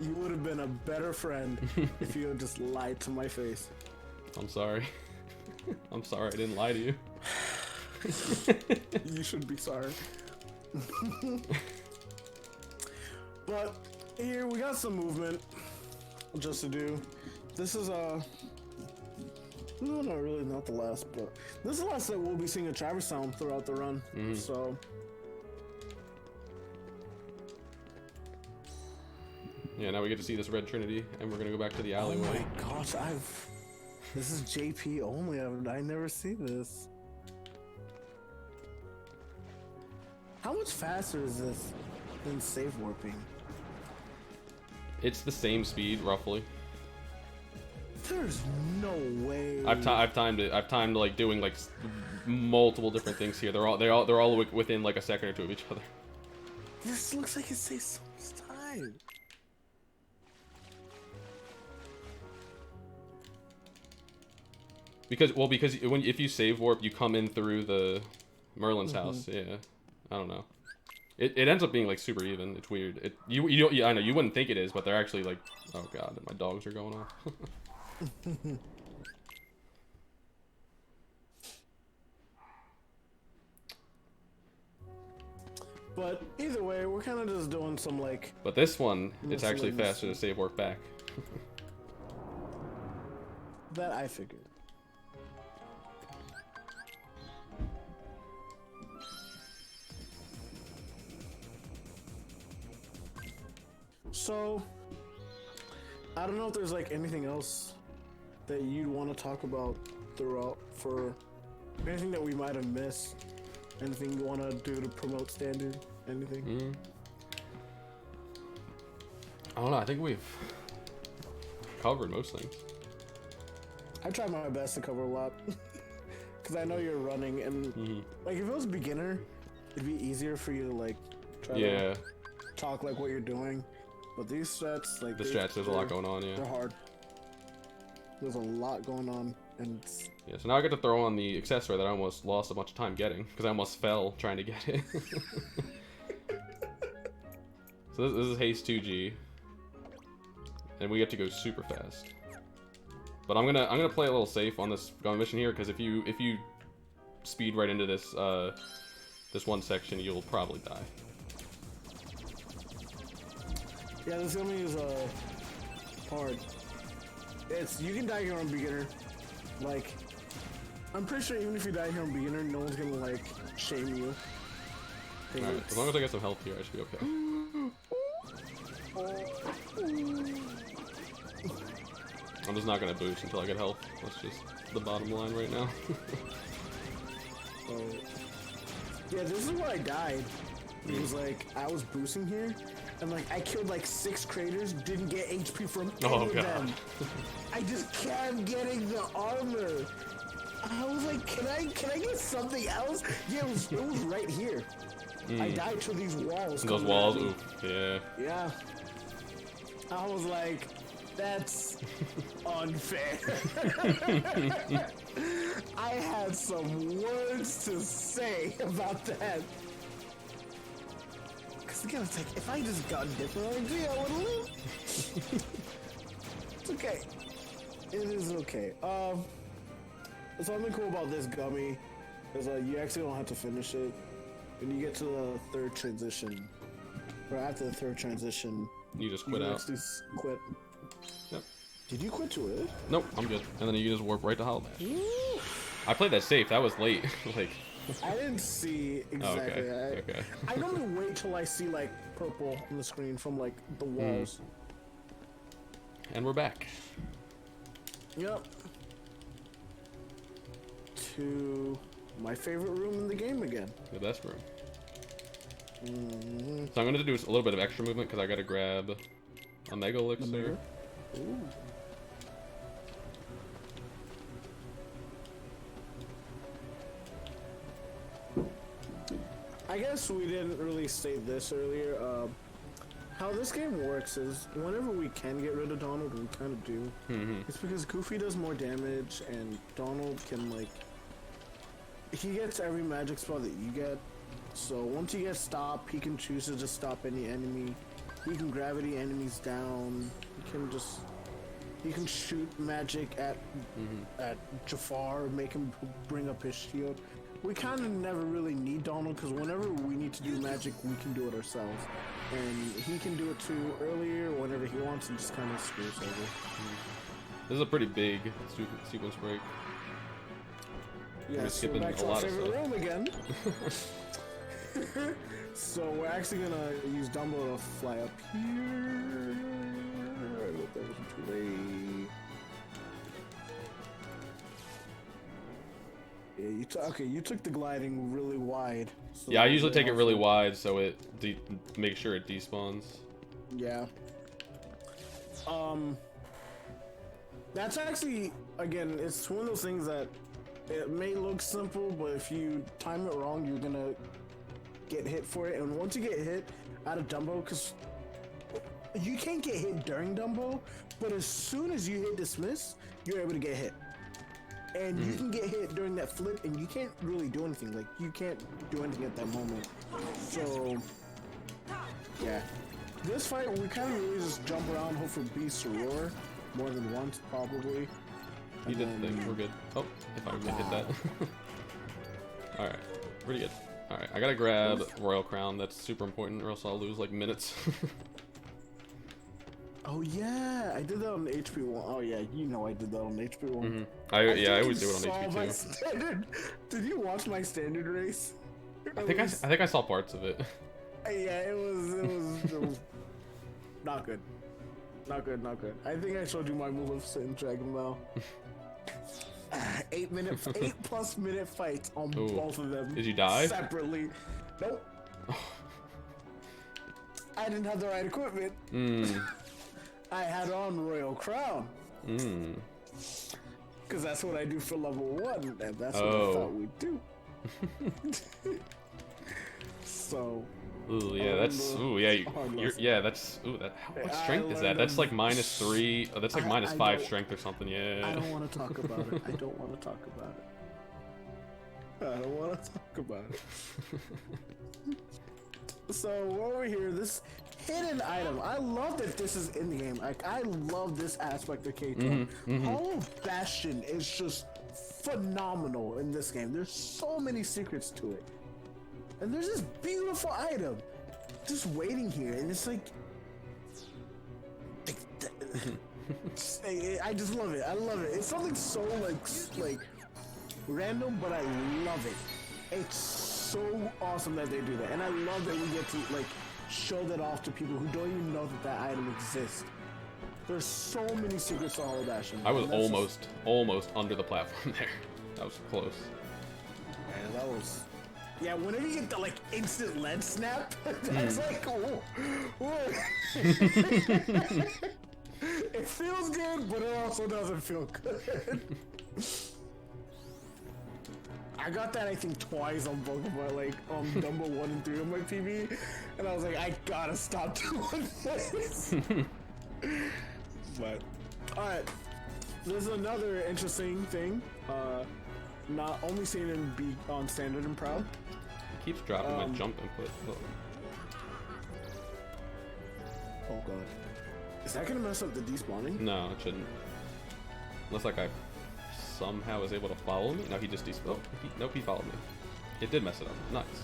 You would have been a better friend if you had just lied to my face. I'm sorry. I'm sorry I didn't lie to you. You should be sorry. But here we got some movement just to do. This is no, really not the last, but this is the last that we'll be seeing a Traverse sound throughout the run. So yeah, now we get to see this Red Trinity, and we're gonna go back to the alleyway. oh my gosh, this is JP only. I never see this. How much faster is this than save warping? It's the same speed, roughly. There's no way. I've timed it. I've timed like doing like multiple different things here. They're all within like a second or 2 of each other. This looks like it saves so much time. Because if you save warp, you come in through the Merlin's house. Yeah, I don't know. It ends up being like super even. It's weird. I know you wouldn't think it is, but they're actually like, oh god, my dogs are going off. But either way, we're kind of just doing some like. But this one, it's actually Muslims. faster to save warp back. That I figured. So, I don't know if there's like anything else that you'd want to talk about throughout, for anything that we might have missed, anything you want to do to promote standard, anything. I don't know. I think we've covered most things. I tried my best to cover a lot because I know you're running, and like if it was beginner, it'd be easier for you to like try Yeah. to talk like what you're doing. But these strats, like The strats, there's a lot going on, yeah. They're hard. There's a lot going on, and it's... Yeah, so now I get to throw on the accessory that I almost lost a bunch of time getting, because I almost fell trying to get it. So this is Haste 2G, and we get to go super fast. But I'm gonna play a little safe on this going mission here, because if you speed right into this this one section, you'll probably die. Yeah, this gummy is hard. You can die here on beginner. Like, I'm pretty sure even if you die here on beginner, no one's gonna like shame you. Alright, as long as I get some health here, I should be okay. I'm just not gonna boost until I get health. That's just the bottom line right now. Yeah, this is where I died. It was like, I was boosting here, and like, I killed like 6 craters, didn't get HP from any of them. I just kept getting the armor. I was like, can I get something else? Yeah, it was right here. I died to these walls. Those walls, oof, yeah. Yeah. I was like, that's unfair. I had some words to say about that. Because again, it's like, if I just got different energy, I would have lived. It's okay. It is okay. Something cool about this gummy is you actually don't have to finish it. When you get to the 3rd transition, or after the 3rd transition, You just quit you out. actually quit. Yep. Did you quit to it? Nope, I'm good. And then you can just warp right to Hollow Bash. I played that safe. That was late. Like. I didn't see exactly. Oh, okay. I normally wait till I see like purple on the screen from like the walls. And we're back. Yep. To my favorite room in the game again. The best room. So I'm gonna do a little bit of extra movement because I gotta grab a Mega Elixir. Ooh. I guess we didn't really state this earlier. How this game works is whenever we can get rid of Donald, we kind of do. It's because Goofy does more damage, and Donald can like he gets every magic spell that you get. So once you get stop, he can choose to just stop any enemy. He can gravity enemies down. He can shoot magic at Jafar, make him bring up his shield. We kind of never really need Donald because whenever we need to do magic, we can do it ourselves. And he can do it too earlier, whenever he wants, and just kind of screw us over. This is a pretty big sequence break. Yeah, so we're back to our favorite room again. So we're actually gonna use Dumbo to fly up here. I hope that wasn't too late. Yeah, you took the gliding really wide. So yeah, I usually take it really wide so it make sure it despawns. Yeah. That's actually, again, it's one of those things that it may look simple, but if you time it wrong, you're gonna get hit for it. And once you get hit out of Dumbo, because you can't get hit during Dumbo, but as soon as you hit dismiss, you're able to get hit. And you can get hit during that flip, and you can't really do anything. Like, you can't do anything at that moment. So, yeah. This fight, we kind of really just jump around, hope for beasts to roar more than once, probably. You did the thing. We're good. Oh, if I can hit that. Alright, pretty good. Alright, I gotta grab Royal Crown. That's super important, or else I'll lose like minutes. Oh yeah, I did that on HP1. Oh yeah, you know I did that on HP1. I always do it on HP2. Did you watch my standard race? I think I saw parts of it. Yeah, it was not good. Not good. I think I showed you my Maleficent and Dragon Ball. 8+ minute fights on both of them. Did you die? Separately. Nope. I didn't have the right equipment. I had on Royal Crown. Because that's what I do for level 1, and that's what I thought we'd do. So. Ooh, yeah, that's ooh, yeah, yeah, that's ooh, that. What strength is that? That's like -3. Oh, that's like -5 strength or something. Yeah. I don't want to talk about it. I don't want to talk about it. I don't want to talk about it. So over here, this hidden item. I love that this is in the game. Like I love this aspect of K-12. Hollow Bastion is just phenomenal in this game. There's so many secrets to it. And there's this beautiful item just waiting here, and it's like I just love it. I love it. It's something so like random, but I love it. It's so awesome that they do that, and I love that we get to like show that off to people who don't even know that that item exists. There's so many secrets to Hollow Bastion. I was almost under the platform there. That was close. Man, that was. Yeah, whenever you get the like instant lead snap, that's like, whoa. It feels good, but it also doesn't feel good. I got that I think twice on both of my like number 1 and 3 on my TV, and I was like, I gotta stop doing this. But alright, there's another interesting thing. Not only seen him be on standard and proud. He keeps dropping my jump input. Oh god. Is that gonna mess up the despawning? No, it shouldn't. Unless like I somehow was able to follow me. No, he just despawned. Nope, he followed me. It did mess it up. Nice.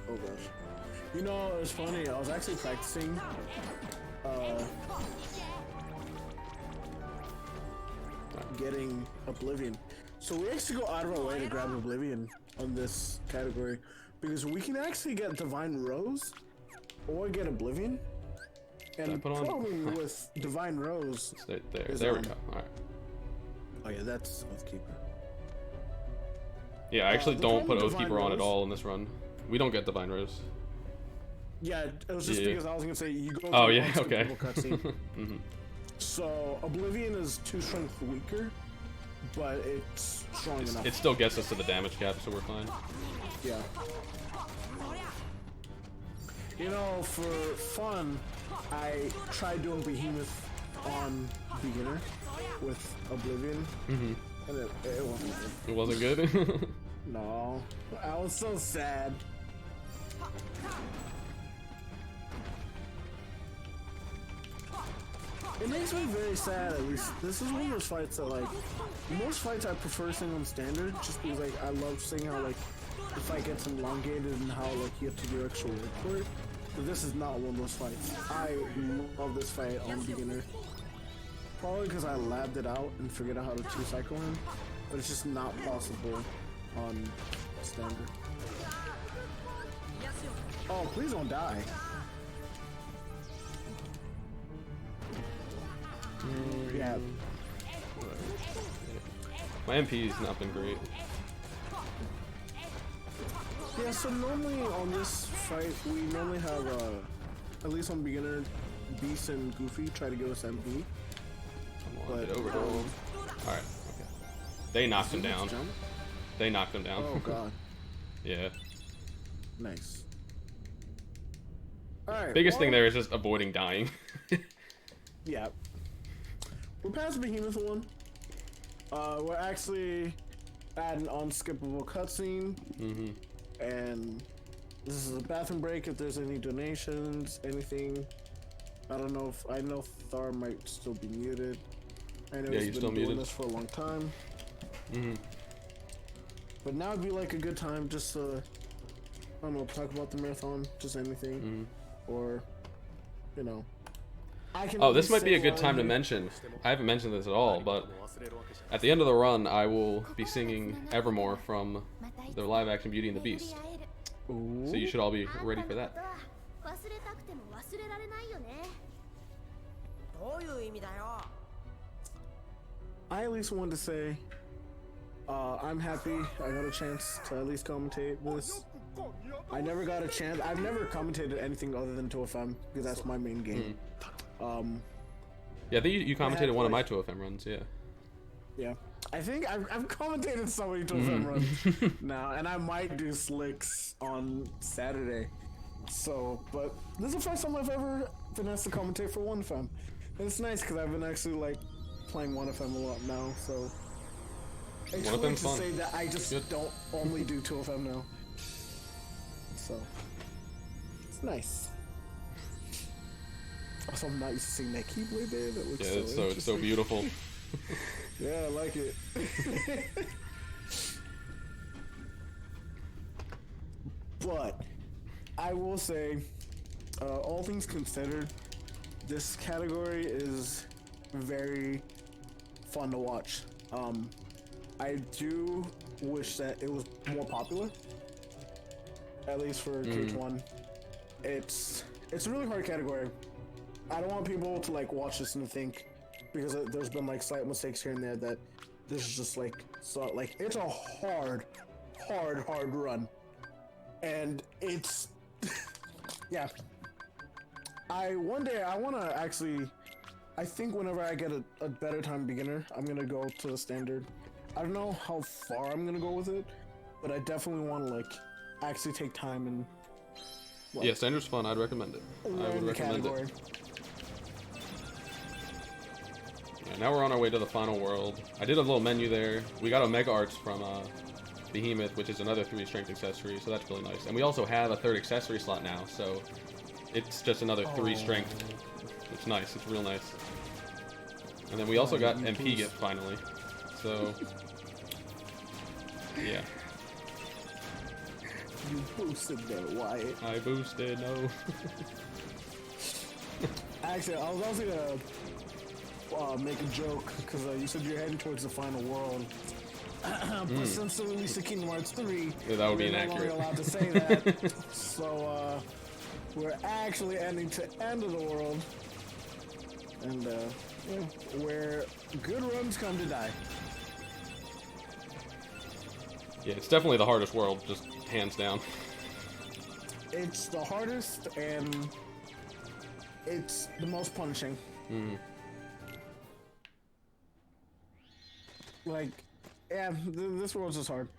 Oh gosh. You know, it was funny. I was actually practicing. Getting Oblivion. So we actually go out of our way to grab Oblivion on this category because we can actually get Divine Rose or get Oblivion. And the problem with Divine Rose there we go. Alright. Oh yeah, that's Oathkeeper. Yeah, I actually don't put Oathkeeper on at all in this run. We don't get Divine Rose. Yeah, it was just because I was gonna say you go to oh yeah, okay. Cutscene. So Oblivion is 2 strength weaker, but it's strong enough. It still gets us to the damage cap, so we're fine. Yeah. You know, for fun, I tried doing Behemoth on beginner with Oblivion, and it wasn't good. It wasn't good? No, I was so sad. It makes me very sad, at least. This is one of those fights that, like, most fights I prefer seeing on standard, just because, like, I love seeing how, like, the fight gets elongated and how, like, you have to do extra work for it. But this is not one of those fights. I love this fight on beginner. Probably because I labbed it out and figured out how to 2-cycle him, but it's just not possible on standard. Oh, please don't die. Yeah. My MP's not been great. Yeah, so normally on this fight, we normally have, at least on beginner, Beast and Goofy try to give us MP. Come on, get over to him. Alright, okay. They knocked him down. They knocked him down. Oh god. Yeah. Nice. Alright. Biggest thing there is just avoiding dying. Yeah. We're past Behemoth 1. We're actually at an unskippable cutscene. And this is a bathroom break if there's any donations, anything. I don't know if I know Thar might still be muted. I know he's been doing this for a long time. But now would be like a good time just to, I don't know, talk about the marathon, just anything. Or, you know. Oh, this might be a good time to mention. I haven't mentioned this at all, but at the end of the run, I will be singing Evermore from the live-action Beauty and the Beast. Ooh. So you should all be ready for that. I at least wanted to say, I'm happy I got a chance to at least commentate this. I never got a chance. I've never commentated anything other than 2FM because that's my main game. Yeah, I think you commentated one of my 2FM runs, yeah. Yeah. I think I've commentated so many 2FM runs now, and I might do slicks on Saturday. So, but this is the first time I've ever been asked to commentate for 1FM. And it's nice because I've been actually like playing 1FM a lot now, so it's weird to say that I just don't only do 2FM now. So, it's nice. Also, I'm not used to seeing that Keyblade there. That looks it's so beautiful. Yeah, I like it. But I will say, all things considered, this category is very fun to watch. I do wish that it was more popular, at least for KH1. It's a really hard category. I don't want people to like watch this and think, because there's been like slight mistakes here and there, that this is just like, so like it's a hard run, and it's yeah. One day I want to actually, I think whenever I get a better time beginner, I'm gonna go to the standard. I don't know how far I'm gonna go with it, but I definitely want to like actually take time and yeah, standard's fun. I'd recommend it. I would recommend it. Yeah, now we're on our way to the final world. I did a little menu there. We got a Mega Arts from Behemoth, which is another 3 strength accessory, so that's really nice. And we also have a 3rd accessory slot now, so it's just another 3 strength. It's nice. It's real nice. And then we also got MP gift finally. So yeah. You boosted that, Wyatt. I boosted, no. Actually, I was also gonna make a joke, because you said you're heading towards the final world. But since they released the Kingdom Hearts 3, yeah, that would be we're inaccurate. no longer allowed to say that. So, we're actually ending to end of the world. And, yeah, where good runs come to die. Yeah, it's definitely the hardest world, just hands down. It's the hardest, and it's the most punishing. Like, yeah, this world's just hard.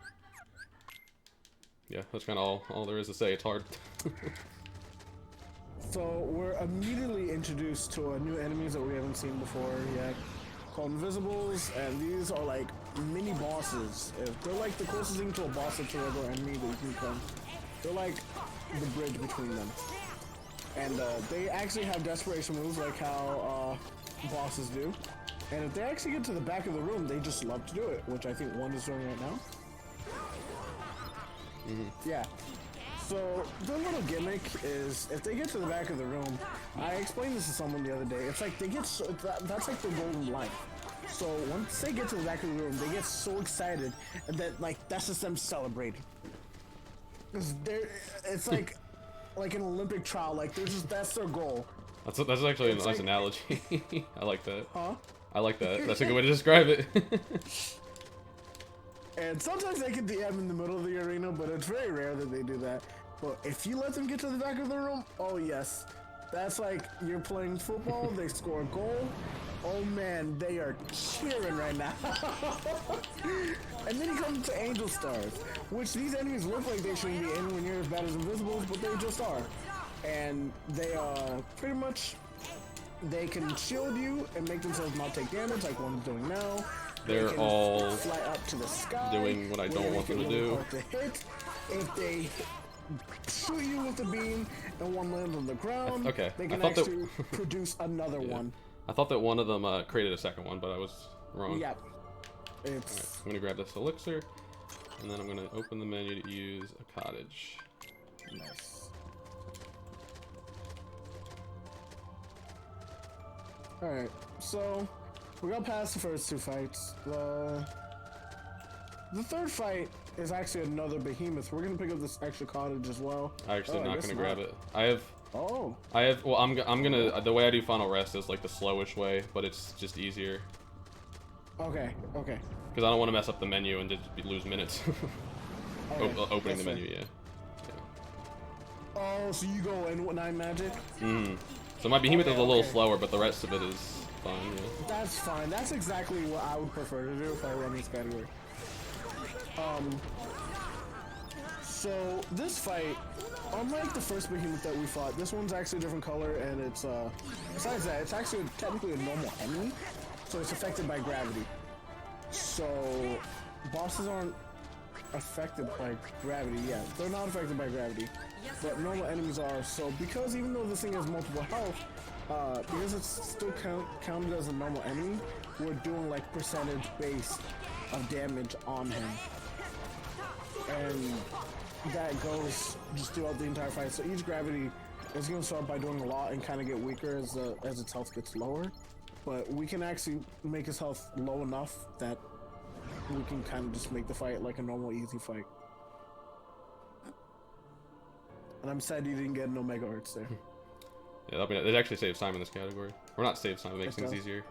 Yeah, that's kind of all there is to say. It's hard. So we're immediately introduced to new enemies that we haven't seen before yet, called Invisibles, and these are like mini bosses. They're like the closest thing to a boss or to a regular enemy that you can come. They're like the bridge between them. And they actually have desperation moves like how bosses do. And if they actually get to the back of the room, they just love to do it, which I think one is doing right now. Yeah. So the little gimmick is, if they get to the back of the room, I explained this to someone the other day. It's like they get that's like the golden light. So once they get to the back of the room, they get so excited that like that's just them celebrating. It's like an Olympic trial. Like that's their goal. That's actually a nice analogy. I like that. Huh? I like that. That's a good way to describe it. And sometimes they can DM in the middle of the arena, but it's very rare that they do that. But if you let them get to the back of the room, oh yes. That's like you're playing football, they score a goal. Oh man, they are cheering right now. And then you come to Angel Stars, which these enemies look like they shouldn't be anywhere near as bad as Invisibles, but they just are. And they are pretty much, they can shield you and make themselves not take damage like one's doing now. They're all fly up to the sky, doing what I don't want them to do. If they shoot you with the beam and one lands on the ground, they can actually produce another one. I thought that one of them created a second one, but I was wrong. Yep. Right, I'm gonna grab this elixir, and then I'm gonna open the menu to use a cottage. Nice. Alright, so we got past the first 2 fights. The 3rd fight is actually another behemoth. We're gonna pick up this extra cottage as well. I'm actually not gonna grab it. Oh. Well, I'm gonna. The way I do Final Rest is like the slowish way, but it's just easier. Okay. Because I don't want to mess up the menu and just lose minutes. Opening the menu, yeah. Oh, so you go in with 9 magic? So my behemoth is a little slower, but the rest of it is fine, yeah. That's fine. That's exactly what I would prefer to do if I run this category. So this fight, unlike the first behemoth that we fought, this one's actually a different color, and it's besides that, it's actually technically a normal enemy, so it's affected by gravity. So bosses aren't affected by gravity. Yeah, they're not affected by gravity, but normal enemies are. So because even though this thing has multiple health, because it's still counted as a normal enemy, we're doing like percentage base of damage on him, and that goes just throughout the entire fight. So each gravity is going to start by doing a lot and kind of get weaker as its health gets lower, but we can actually make his health low enough that we can kind of just make the fight like a normal easy fight. And I'm sad you didn't get no mega arts there. Yeah, it actually saves time in this category. Or not saves time, it makes things easier.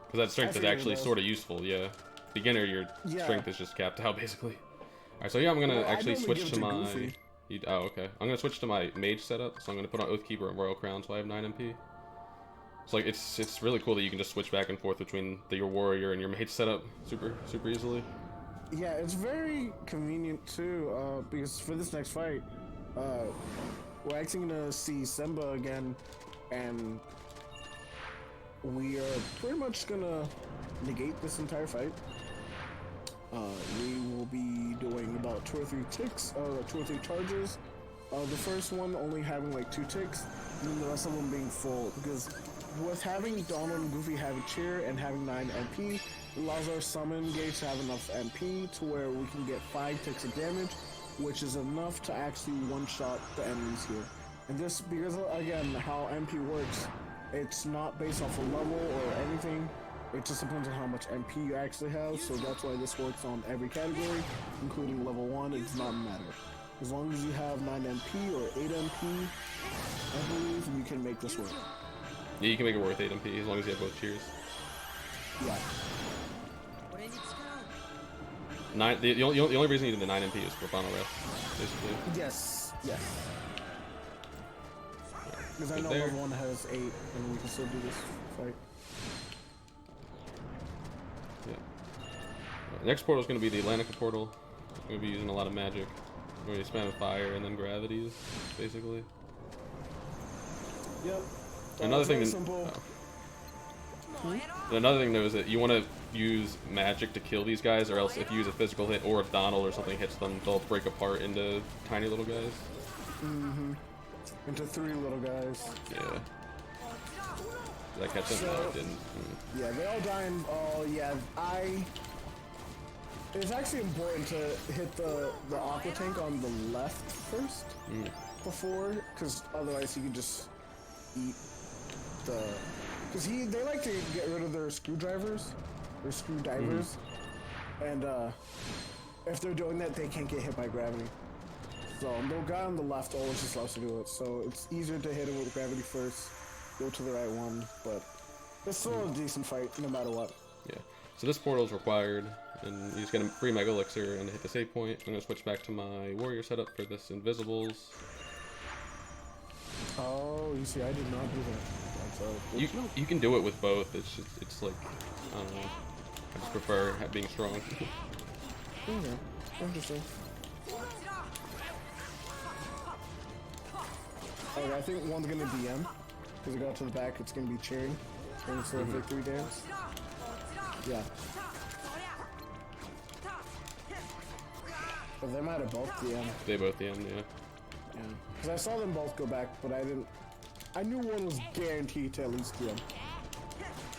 Because that strength is actually sort of useful, yeah. Beginner, your strength is just capped out, basically. Alright, so yeah, I'm gonna actually switch to my... oh, okay. I'm gonna switch to my mage setup, so I'm gonna put on Oathkeeper and Royal Crown, so I have 9 MP. It's like, it's really cool that you can just switch back and forth between your warrior and your mage setup super easily. Yeah, it's very convenient too, because for this next fight, we're actually gonna see Simba again, and we are pretty much gonna negate this entire fight. We will be doing about 2 or 3 ticks, 2 or 3 charges. The first one only having like 2 ticks, and then the rest of them being full, because with having Donald and Goofy have a cheer and having 9 MP, it allows our summon gauge to have enough MP to where we can get 5 ticks of damage, which is enough to actually one-shot the enemies here. And this, because again, how MP works, it's not based off a level or anything, it just depends on how much MP you actually have, so that's why this works on every category, including level 1, it does not matter. As long as you have 9 MP or 8 MP, I believe you can make this work. Yeah, you can make it worth 8 MP as long as you have both cheers. Yeah. 9. The only reason you need the 9 MP is for final rest, basically. Yes. Yes. Because I know level 1 has 8, and we can still do this fight. Yeah. Next portal is going to be the Atlantica portal. I'm going to be using a lot of magic. We're going to spam fire and then gravities, basically. Yep. Another thing. Simple. Another thing though is that you want to use magic to kill these guys, or else if you use a physical hit or if Donald or something hits them, they'll break apart into tiny little guys. Mm-hmm. Into 3 little guys. Yeah. Did I catch them? No, I didn't. Yeah, they all die in... Oh, yeah. It's actually important to hit the aqua tank on the left first. Before, because otherwise you can just eat the... Because they like to get rid of their screwdrivers. Their screwdivers. And if they're doing that, they can't get hit by gravity. So the guy on the left always just loves to do it. So it's easier to hit him with gravity first. Go to the right one, but it's still a decent fight no matter what. Yeah. So this portal is required, and you just get a free Mega Elixir and hit the save point. I'm gonna switch back to my warrior setup for this Invisibles. Oh, you see, I did not do that. You can do it with both. It's like, I don't know. I just prefer being strong. Okay, interesting. Okay, I think one's gonna DM because it got to the back. It's gonna be cheering instead of victory dance. Yeah. But they might have both DM. They both DM, yeah. Yeah. Because I saw them both go back, but I didn't. I knew one was guaranteed to at least DM.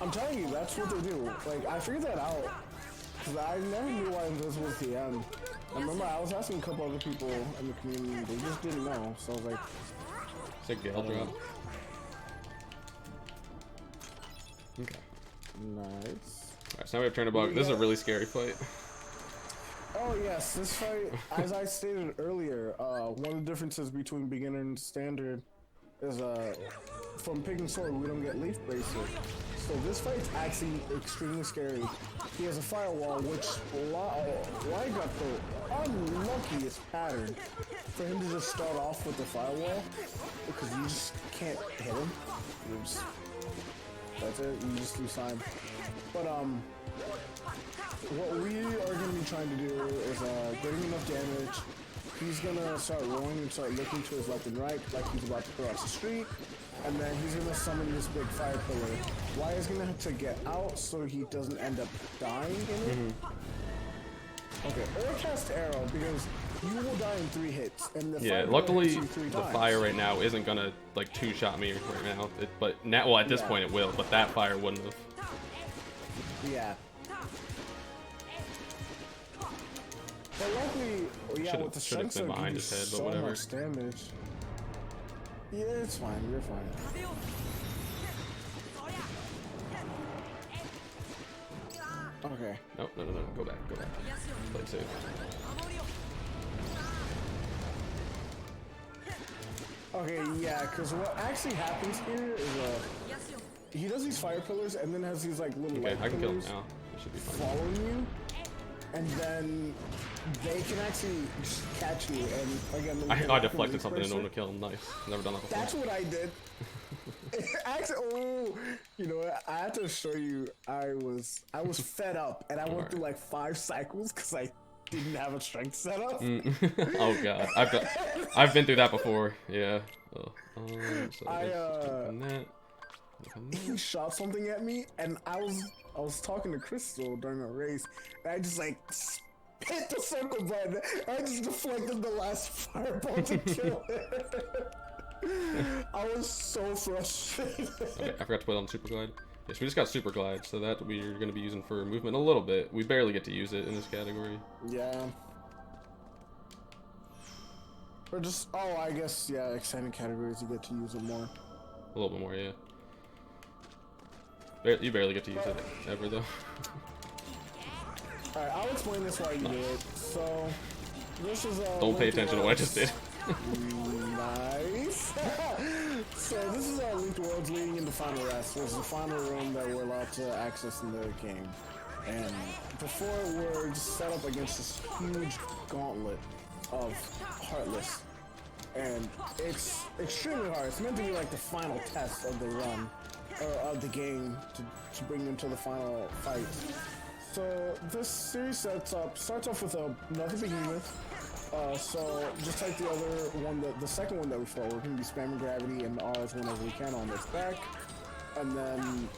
I'm telling you, that's what they do. Like, I figured that out. Because I never knew why this was DM. I remember I was asking a couple other people in the community, they just didn't know. So I was like, it's a Gale drop. Okay. Nice. Alright, so now we have Turnabog. This is a really scary fight. Oh yes, this fight, as I stated earlier, one of the differences between beginner and standard is from picking sword we don't get leaf bracer. So this fight's actually extremely scary. He has a firewall, which Wyattw8 got the unluckiest pattern for him to just start off with the firewall, because you just can't hit him. That's it. You just lose time. But what we are gonna be trying to do is getting enough damage. He's gonna start rolling and start looking to his left and right like he's about to cross the street. And then he's gonna summon this big fire pillar. Wyatt's gonna have to get out so he doesn't end up dying in it. Okay, or cast arrow because you will die in 3 hits. And the fire luckily hits you 3 the times. fire right now isn't gonna like 2-shot me right now. But now, well, at this point it will, but that fire wouldn't have. Yeah. But luckily, yeah, with the strength been behind his head, but so whatever. much damage. Yeah, it's fine. You're fine. Okay. No. Go back. Play it safe. Okay, yeah, because what actually happens here is he does these fire pillars and then has these like little Okay, light I can kill him pillars now. It should be fine. following you, and then they can actually just catch you. And again, I deflected something in order to kill him. Nice. Never done that before. That's what I did. Actually, you know what? I have to show you. I was fed up, and I went through like 5 cycles because I didn't have a strength setup. Oh god, I've been through that before. Yeah. Oh, so He shot something at me, and I was talking to Crystal during a race, and I just like hit the circle button. I just deflected the last fireball to kill it. I was so frustrated. Okay, I forgot to put on super glide. Yes, we just got super glide, so that we're going to be using for movement a little bit. We barely get to use it in this category. Yeah. Or just, I guess, yeah, extended categories, you get to use it more. A little bit more, yeah. You barely get to use it ever, though. Alright, I'll explain this while you do it. So, this is Don't pay attention to what I just did. Nice. So this is our Linked Worlds leading into Final Rest. This is the final room that we're allowed to access in the game. And before we're just set up against this huge gauntlet of Heartless. And it's extremely hard. It's meant to be like the final test of the run, or of the game, to bring them to the final fight. So this series starts off with another behemoth. So just like the other one, the second one that we fought, we're going to be spamming gravity and R's whenever we can on its back. And then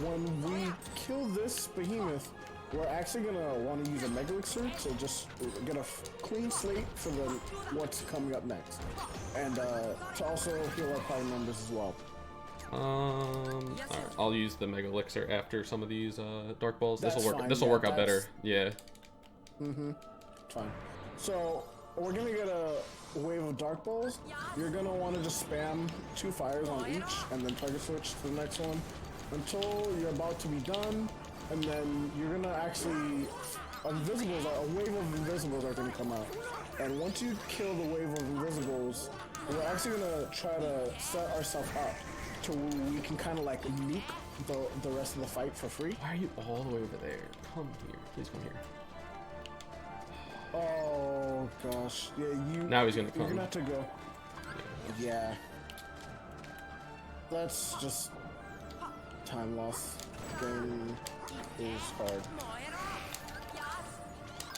when we kill this behemoth, we're actually going to want to use a Mega Elixir to just get a clean slate for what's coming up next. And to also heal our power numbers as well. Alright, I'll use the Mega Elixir after some of these Dark Balls. This will work. Fine. This will work out better. Yeah. Fine. So we're gonna get a wave of Dark Balls. You're gonna want to just spam 2 fires on each, and then target switch to the next one until you're about to be done, and then you're gonna actually a wave of invisibles are gonna come out. And once you kill the wave of invisibles, we're actually gonna try to set ourselves up to where we can kind of like nuke the rest of the fight for free. Why are you all the way over there? Come here. Please come here. Oh gosh, yeah, Now he's gonna come. You're gonna have to go. Yeah. That's just time loss. Game is hard.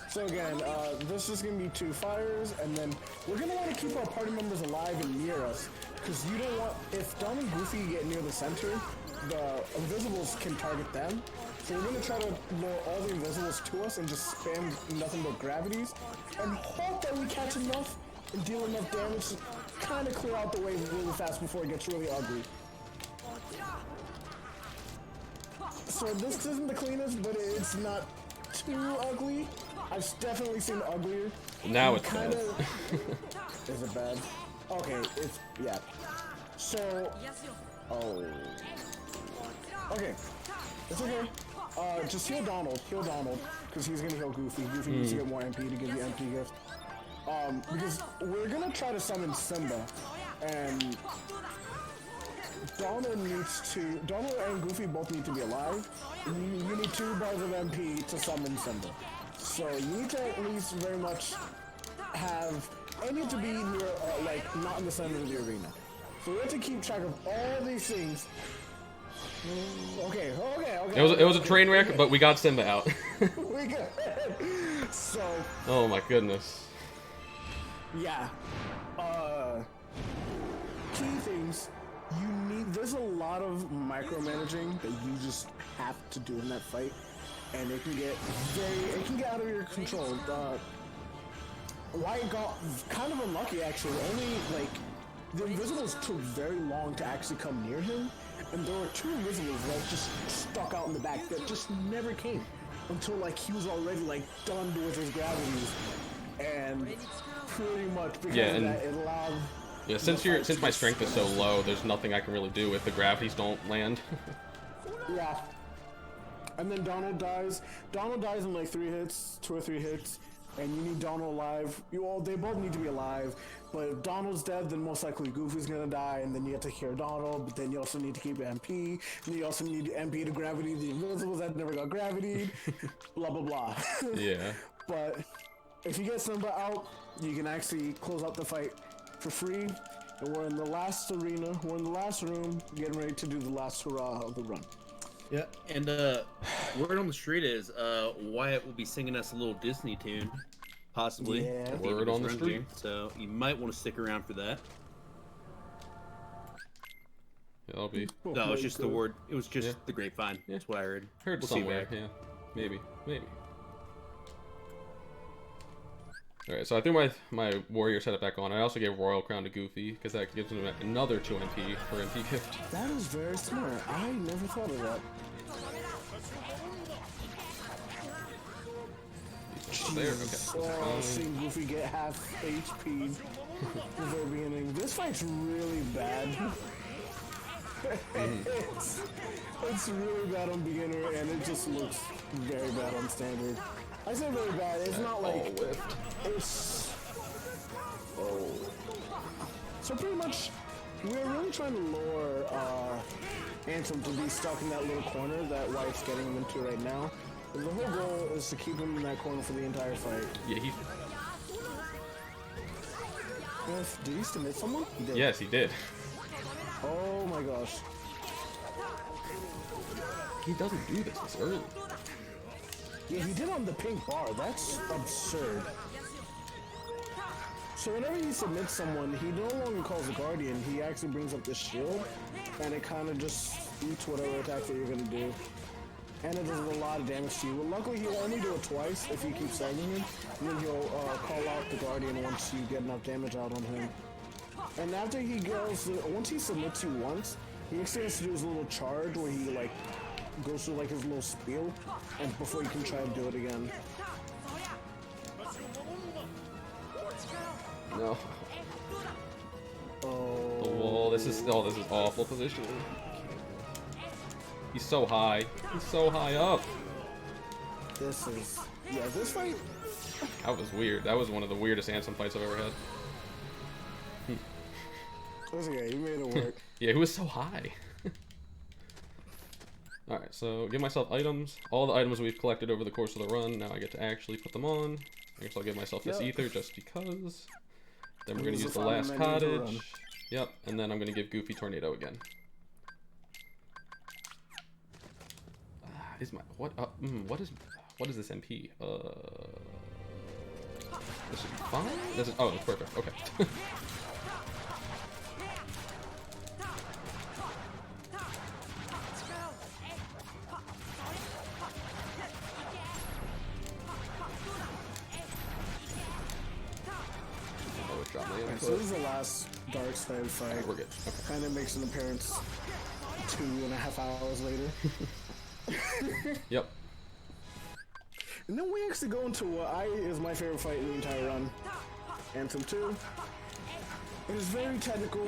So again, this is gonna be 2 fires, and then we're gonna want to keep our party members alive and near us, because you don't want, if Dom and Goofy get near the center, the invisibles can target them. So we're gonna try to lure all the invisibles to us and just spam nothing but gravities, and hope that we catch enough and deal enough damage to kind of clear out the wave really fast before it gets really ugly. So this isn't the cleanest, but it's not too ugly. I've definitely seen uglier. Now it's bad. Is it bad? Okay, yeah. So, okay, it's okay. Just heal Donald, because he's gonna heal Goofy. Goofy needs to get more MP to give you MP gift. Because we're gonna try to summon Simba, and Donald and Goofy both need to be alive. You need 2 bars of MP to summon Simba. So you need to at least very much need to be near, like, not in the center of the arena. So we have to keep track of all these things. Okay. It was a train wreck, but we got Simba out. We got it. So. Oh my goodness. Yeah. Key things. There's a lot of micromanaging that you just have to do in that fight, and it can get out of your control. Wyatt got kind of unlucky actually. Only like the invisibles took very long to actually come near him, and there were 2 invisibles that just stuck out in the back that just never came until like he was already like done with his gravities, and pretty much because of that it allowed. Yeah, since my strength is so low, there's nothing I can really do if the gravities don't land. Yeah. And then Donald dies. Donald dies in like 2 or 3 hits, and you need Donald alive. They both need to be alive, but if Donald's dead, then most likely Goofy's gonna die, and then you have to cure Donald, but then you also need to keep MP, and you also need MP to gravity the invisibles that never got gravitied, blah blah blah. Yeah. But if you get Simba out, you can actually close out the fight for free, and we're in the last arena, we're in the last room, getting ready to do the last hurrah of the run. Yeah, and word on the street is Wyatt will be singing us a little Disney tune, possibly. Yeah. Word on the street. So you might want to stick around for that. Yeah, that'll be. No, it's just the word. It was just the grapevine. Yeah. That's what I heard. Heard We'll somewhere. Yeah, maybe. All right, so I threw my warrior setup back on. I also gave Royal Crown to Goofy because that gives him another 2 MP for MP gift. That is very smart. I never thought of that. There, okay. Oh, seeing Goofy get half HP in the very beginning. This fight's really bad. It's really bad on beginner, and it just looks very bad on standard. I say very bad. It's not like it's. Oh. So pretty much, we're really trying to lure Anthem to be stuck in that little corner that Wyatt's getting him into right now. And the whole goal is to keep him in that corner for the entire fight. Yeah, he. Yes, did he submit someone? He did. Yes, he did. Oh my gosh. He doesn't do this early. Yeah, he did on the pink bar. That's absurd. So whenever he submits someone, he no longer calls a guardian. He actually brings up the shield, and it kind of just eats whatever attack that you're gonna do. And it does a lot of damage to you. Well, luckily he'll only do it twice if you keep sagging him, and then he'll call out the guardian once you get enough damage out on him. And after he goes, once he submits you once, he actually has to do his little charge where he like goes through like his little spiel, and before you can try to do it again. No. Oh. The wall. This is awful positioning. He's so high. He's so high up. This fight. That was weird. That was one of the weirdest Ansem fights I've ever had. That's okay. You made it work. Yeah, he was so high. Alright, so give myself items. All the items we've collected over the course of the run. Now I get to actually put them on. I guess I'll give myself this ether just because. Then we're going to use the last cottage. Yep, and then I'm going to give Goofy Tornado again. What is this MP? This should be fine? This is, oh, it's perfect. Okay. So this is the last dark side fight. We're good. Okay. Kind of makes an appearance 2.5 hours later. Yep. And then we actually go into what is my favorite fight in the entire run. Anthem 2. It is very technical.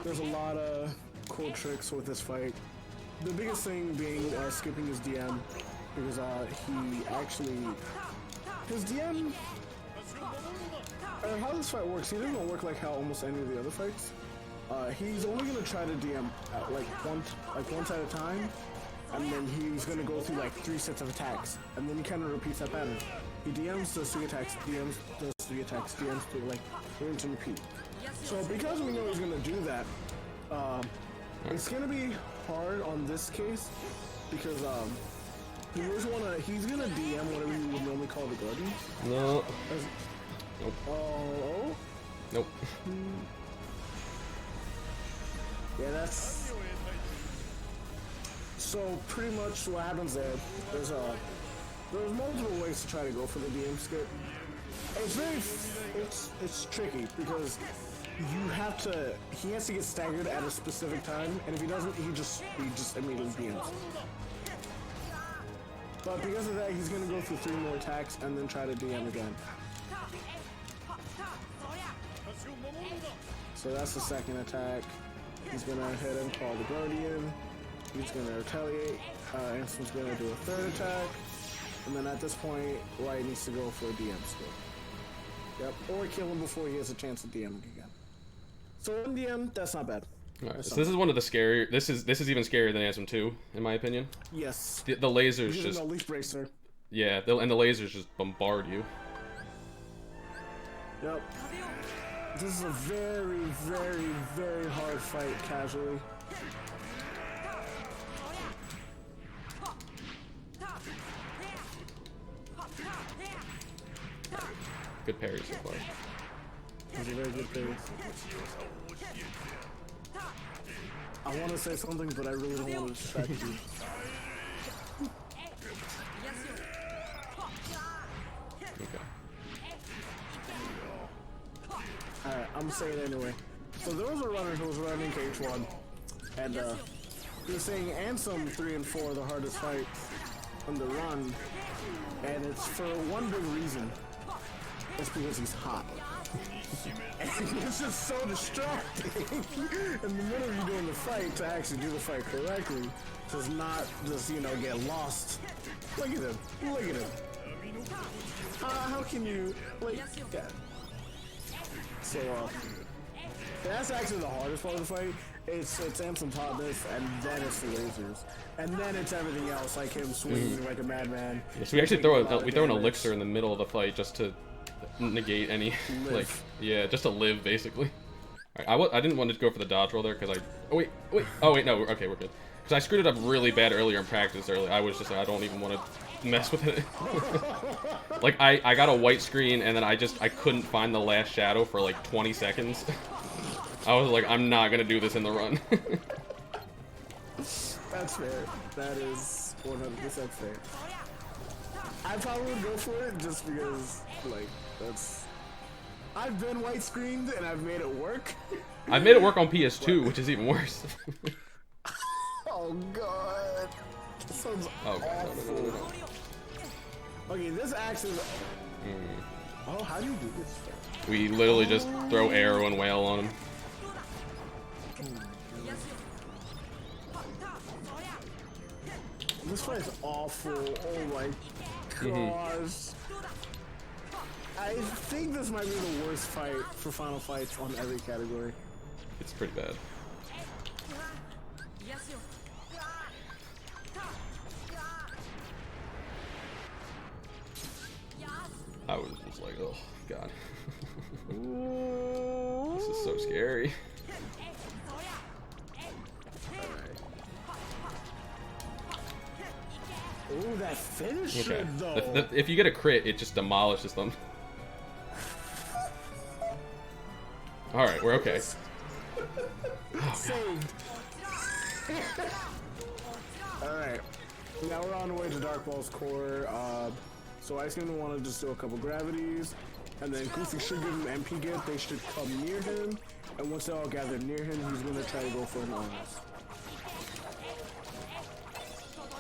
There's a lot of cool tricks with this fight. The biggest thing being skipping his DM, because he actually... His DM... how this fight works, he doesn't work like how almost any of the other fights. He's only gonna try to DM once at a time, and then he's gonna go through like 3 sets of attacks, and then he kind of repeats that pattern. He DMs, does 3 attacks, DMs, does 3 attacks, DMs, do like rinse to repeat. So because we know he's gonna do that, it's gonna be hard on this case because you always wanna. He's gonna DM whatever you would normally call the guardian. No. Nope. Oh. Nope. Yeah, that's. So pretty much what happens there. There's multiple ways to try to go for the DM skip. It's tricky because you have to. He has to get staggered at a specific time, and if he doesn't, he just immediately DMs. But because of that, he's gonna go through 3 more attacks and then try to DM again. So that's the second attack. He's gonna hit and call the Guardian. He's gonna retaliate. Anson's gonna do a 3rd attack. And then at this point, Wyatt needs to go for a DM skip. Yep, or kill him before he has a chance to DM again. So 1 DM, that's not bad. Alright, so this is one of the scarier. This is even scarier than Ansem 2, in my opinion. Yes. The lasers He's just. no leaf bracer. Yeah, and the lasers just bombard you. Yep. This is a very, very, very hard fight casually. Good parry so far. That's a very good parry. I want to say something, but I really don't want to distract you. Okay. Alright, I'm saying it anyway. So there was a runner who was running H1, and he was saying Ansem 3 and 4 are the hardest fights on the run, and it's for one big reason. It's because he's hot. And it's just so distracting. In the middle of you doing the fight, to actually do the fight correctly, does not just, you know, get lost. Look at him. Look at him. How can you, like, yeah. So, that's actually the hardest part of the fight. It's Ansem taught this, and then it's the lasers. And then it's everything else, like him swinging like a madman. Yeah, so we actually throw an elixir in the middle of the fight just to negate any, like, yeah, just to live, basically. Alright, I didn't want to go for the dodge roll there, because oh wait, no, okay, we're good. Because I screwed it up really bad earlier in practice earlier. I was just like, I don't even want to mess with it. Like, I got a white screen, and then I couldn't find the last shadow for like 20 seconds. I was like, I'm not gonna do this in the run. That's fair. That is 100% fair. I probably would go for it just because, like, that's... I've been white screened and I've made it work. I've made it work on PS2, which is even worse. Oh god. This sounds awful. No. Okay, this axe is... Oh, how do you do this? We literally just throw arrow and wail on him. This fight is awful. Oh my gosh. I think this might be the worst fight for final fights on every category. It's pretty bad. I was just like, oh god. This is so scary. Ooh, that finisher though. If you get a crit, it just demolishes them. Alright, we're okay. Saved. Alright. Now we're on the way to Dark Ball's core. So Ice's gonna want to just do a couple gravities. And then Goofy should give him MP get. They should come near him. And once they all gather near him, he's gonna try to go for an honest.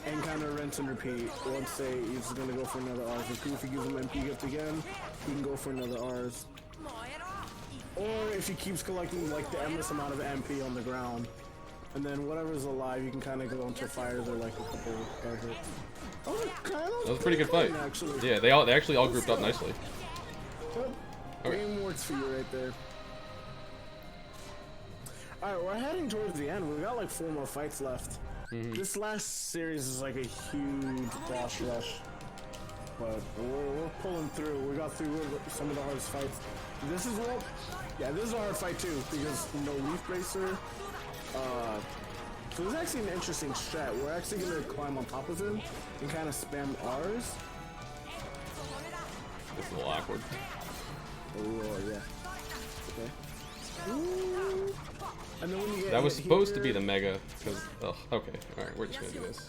And kind of rinse and repeat. Once he's gonna go for another R's. If Goofy gives him MP gift again, he can go for another R's. Or if he keeps collecting like the endless amount of MP on the ground, and then whatever's alive, you can kind of go into fires or like a couple hits. That was a pretty good fight. Actually. Yeah, they actually all grouped up nicely. Yep. Game works for you right there. Alright, we're heading towards the end. We got like 4 more fights left. This last series is like a huge boss rush. But we're pulling through. We got through some of the hardest fights. This is this is a hard fight too, because no Leaf Bracer, So this is actually an interesting strat. We're actually gonna climb on top of him and kind of spam R's. It's a little awkward. Oh yeah. Okay. Ooh. And then when you get That was hit supposed to here- be the mega, because, oh, okay. Alright, we're just gonna do this.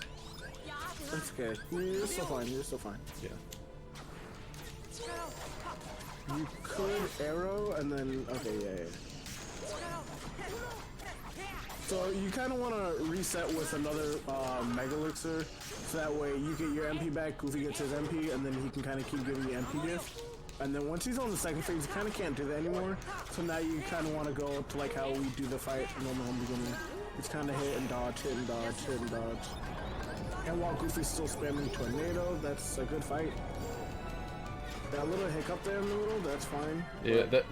That's okay. You're still fine. You're still fine. Yeah. You could arrow and then okay, yeah. So you kind of want to reset with another Mega Elixir, so that way you get your MP back, Goofy gets his MP, and then he can kind of keep giving you MP gift. And then once he's on the second phase, you kind of can't do that anymore. So now you kind of want to go to like how we do the fight normal home beginning. It's kind of hit and dodge, hit and dodge, hit and dodge. And while Goofy's still spamming Tornado, that's a good fight. That little hiccup there in the middle, that's fine. Yeah, that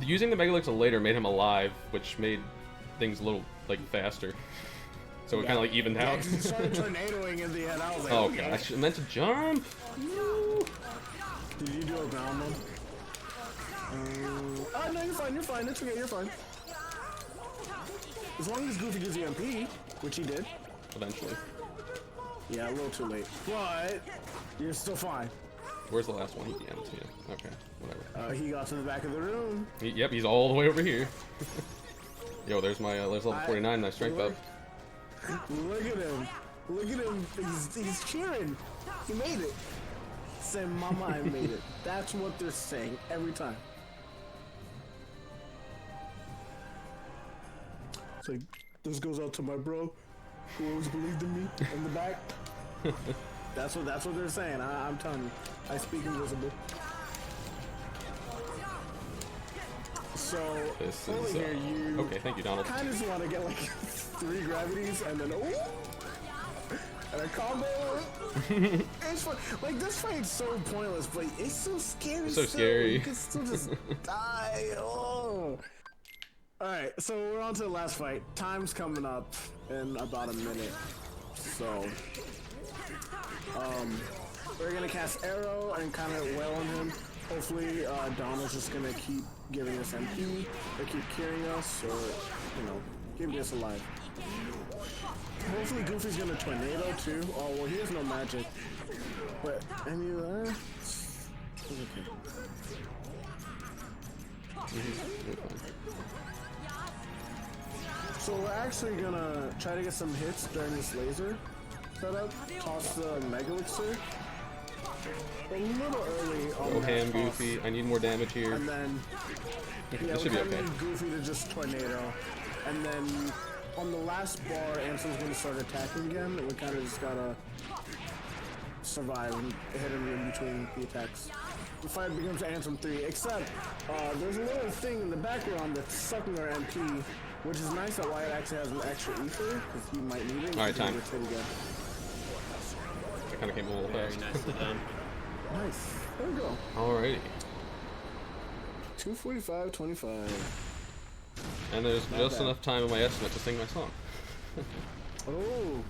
using the Mega Elixir later made him alive, which made things a little like faster. So it kind of like evened Yeah, out. 'cause he started tornadoing in the end. I was like, Oh okay. gosh, I meant to jump. Did you do a ground one? Oh no, you're fine. You're fine. It's okay. You're fine. As long as Goofy gives you MP, which he did. Eventually. Yeah, a little too late, but you're still fine. Where's the last one? He DM'd to you. Okay, whatever. He got to the back of the room. Yep, he's all the way over here. Yo, there's my there's level 49, my strength up. Look at him. Look at him. He's cheering. He made it. Say, Mama, I made it. That's what they're saying every time. It's like, this goes out to my bro who always believed in me in the back. That's what they're saying. I'm telling you. I speak invisible. So This over is here, you okay. Thank you, Donald. kind of just want to get like 3 gravities and then and a combo. It's fun. Like this fight's so pointless, but it's so scary. It's so still. scary. You can still just die. Oh. All right, so we're on to the last fight. Time's coming up in about a minute. So, we're gonna cast Arrow and kind of wail on him. Hopefully, Donna's just gonna keep giving us MP, or keep curing us, or, you know, keeping us alive. Hopefully Goofy's gonna tornado too. Oh, well, he has no magic. But, I mean, it's okay. So we're actually gonna try to get some hits during this laser setup. Toss the Mega Elixir. A little early on Oh, that ham, toss. Goofy. I need more damage here. And then, yeah, This we should be kind of okay. need Goofy to just tornado. And then on the last bar, Ansem's gonna start attacking again. And we kind of just gotta survive and hit him in between the attacks. The fight becomes Ansem 3, except there's a little thing in the background that's sucking our MP, which is nice that Wyatt actually has an extra ether, because he might need it. All right, time. Hit again. I kind of came a little Very fast. nicely done. Nice. There we go. Alrighty. 2:45:25. And there's Not just bad. enough time in my estimate to sing my song. Oh.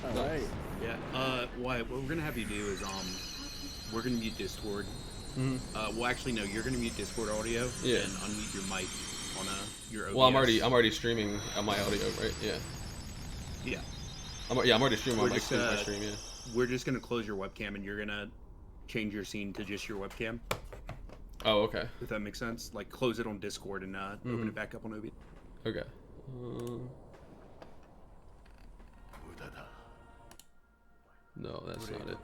All Nice. Yeah. right. What we're gonna have you do is we're gonna mute Discord. Well, actually, no. You're gonna mute Discord audio Yeah. and unmute your mic on your OBS. Well, I'm already streaming my audio, right? Yeah. Yeah. I'm already streaming We're my mic just, to my stream. Yeah. We're just gonna close your webcam and you're gonna change your scene to just your webcam. Oh, okay. If that makes sense. Like close it on Discord and open it back up on OBS. Okay. No, that's not it.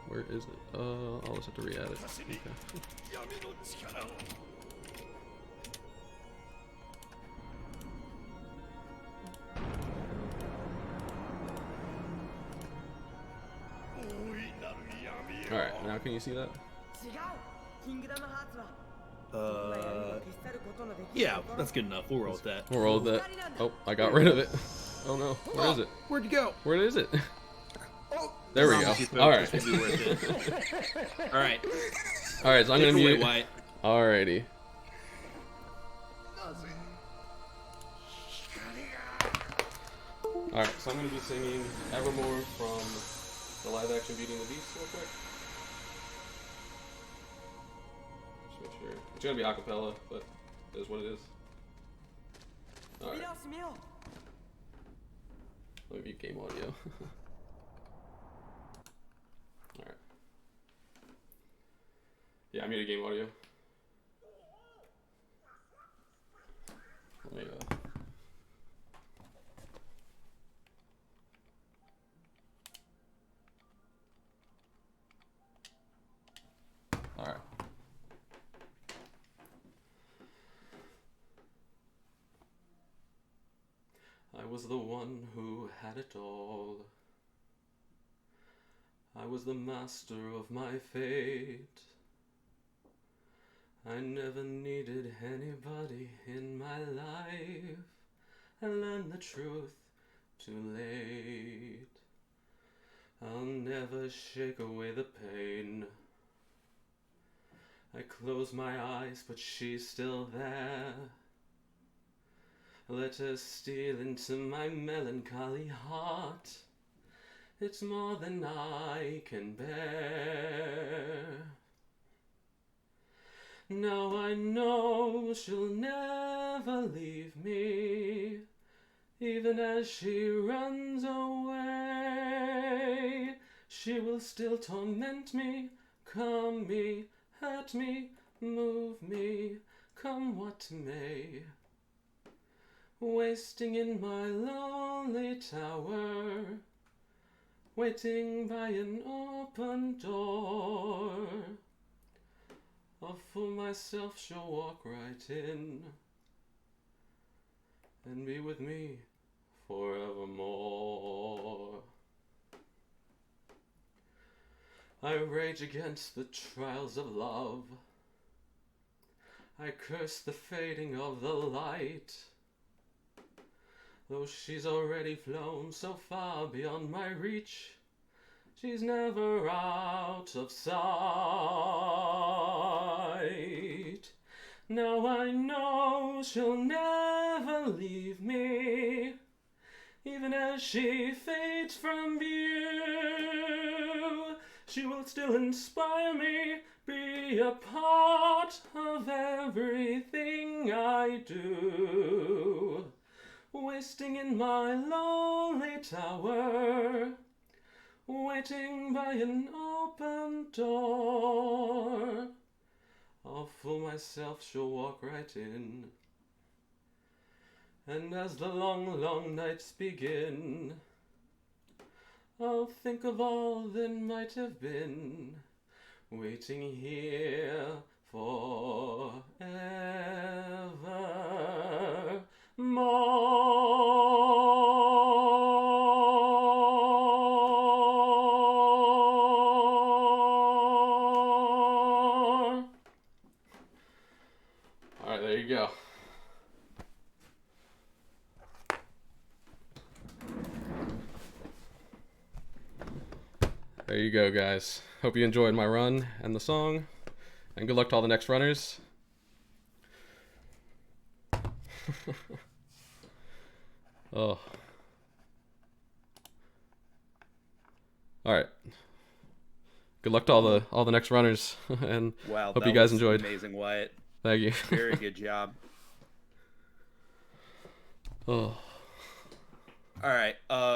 Where is it? I'll just have to re-add it. Okay. Alright, now can you see that? Yeah, that's good enough. We'll roll with that. We'll roll that. Oh, I got rid of it. Oh no, where is it? Where'd you go? Where is it? There we go. Promise you, folks, Alright. this will be worth it. Alright. Alright, so I'm Take gonna it away, mute. Wyatt. Alrighty. Alright, so I'm gonna be singing Evermore from the live action Beauty and the Beast real quick. Sure. It's gonna be acapella, but it is what it is. Alright. Let me mute game audio. Alright. Yeah, I muted game audio. Let me Alright. I was the one who had it all. I was the master of my fate. I never needed anybody in my life. I learned the truth too late. I'll never shake away the pain. I close my eyes, but she's still there. Let her steal into my melancholy heart. It's more than I can bear. Now I know she'll never leave me, even as she runs away. She will still torment me, calm me, hurt me, move me, come what may. Wasting in my lonely tower, waiting by an open door. I'll fool myself, she'll walk right in and be with me forevermore. I rage against the trials of love. I curse the fading of the light. Though she's already flown so far beyond my reach, she's never out of sight. Now I know she'll never leave me, even as she fades from view. She will still inspire me, be a part of everything I do. Wasting in my lonely tower, waiting by an open door. I'll fool myself, she'll walk right in. And as the long, long nights begin, I'll think of all that might have been, waiting here forever more. Alright, there you go. There you go, guys. Hope you enjoyed my run and the song, and good luck to all the next runners. Oh. All right. Good luck to all the next runners, and Wow, hope you guys enjoyed. Amazing, Wyatt. Thank you. Very good job. Oh. All right.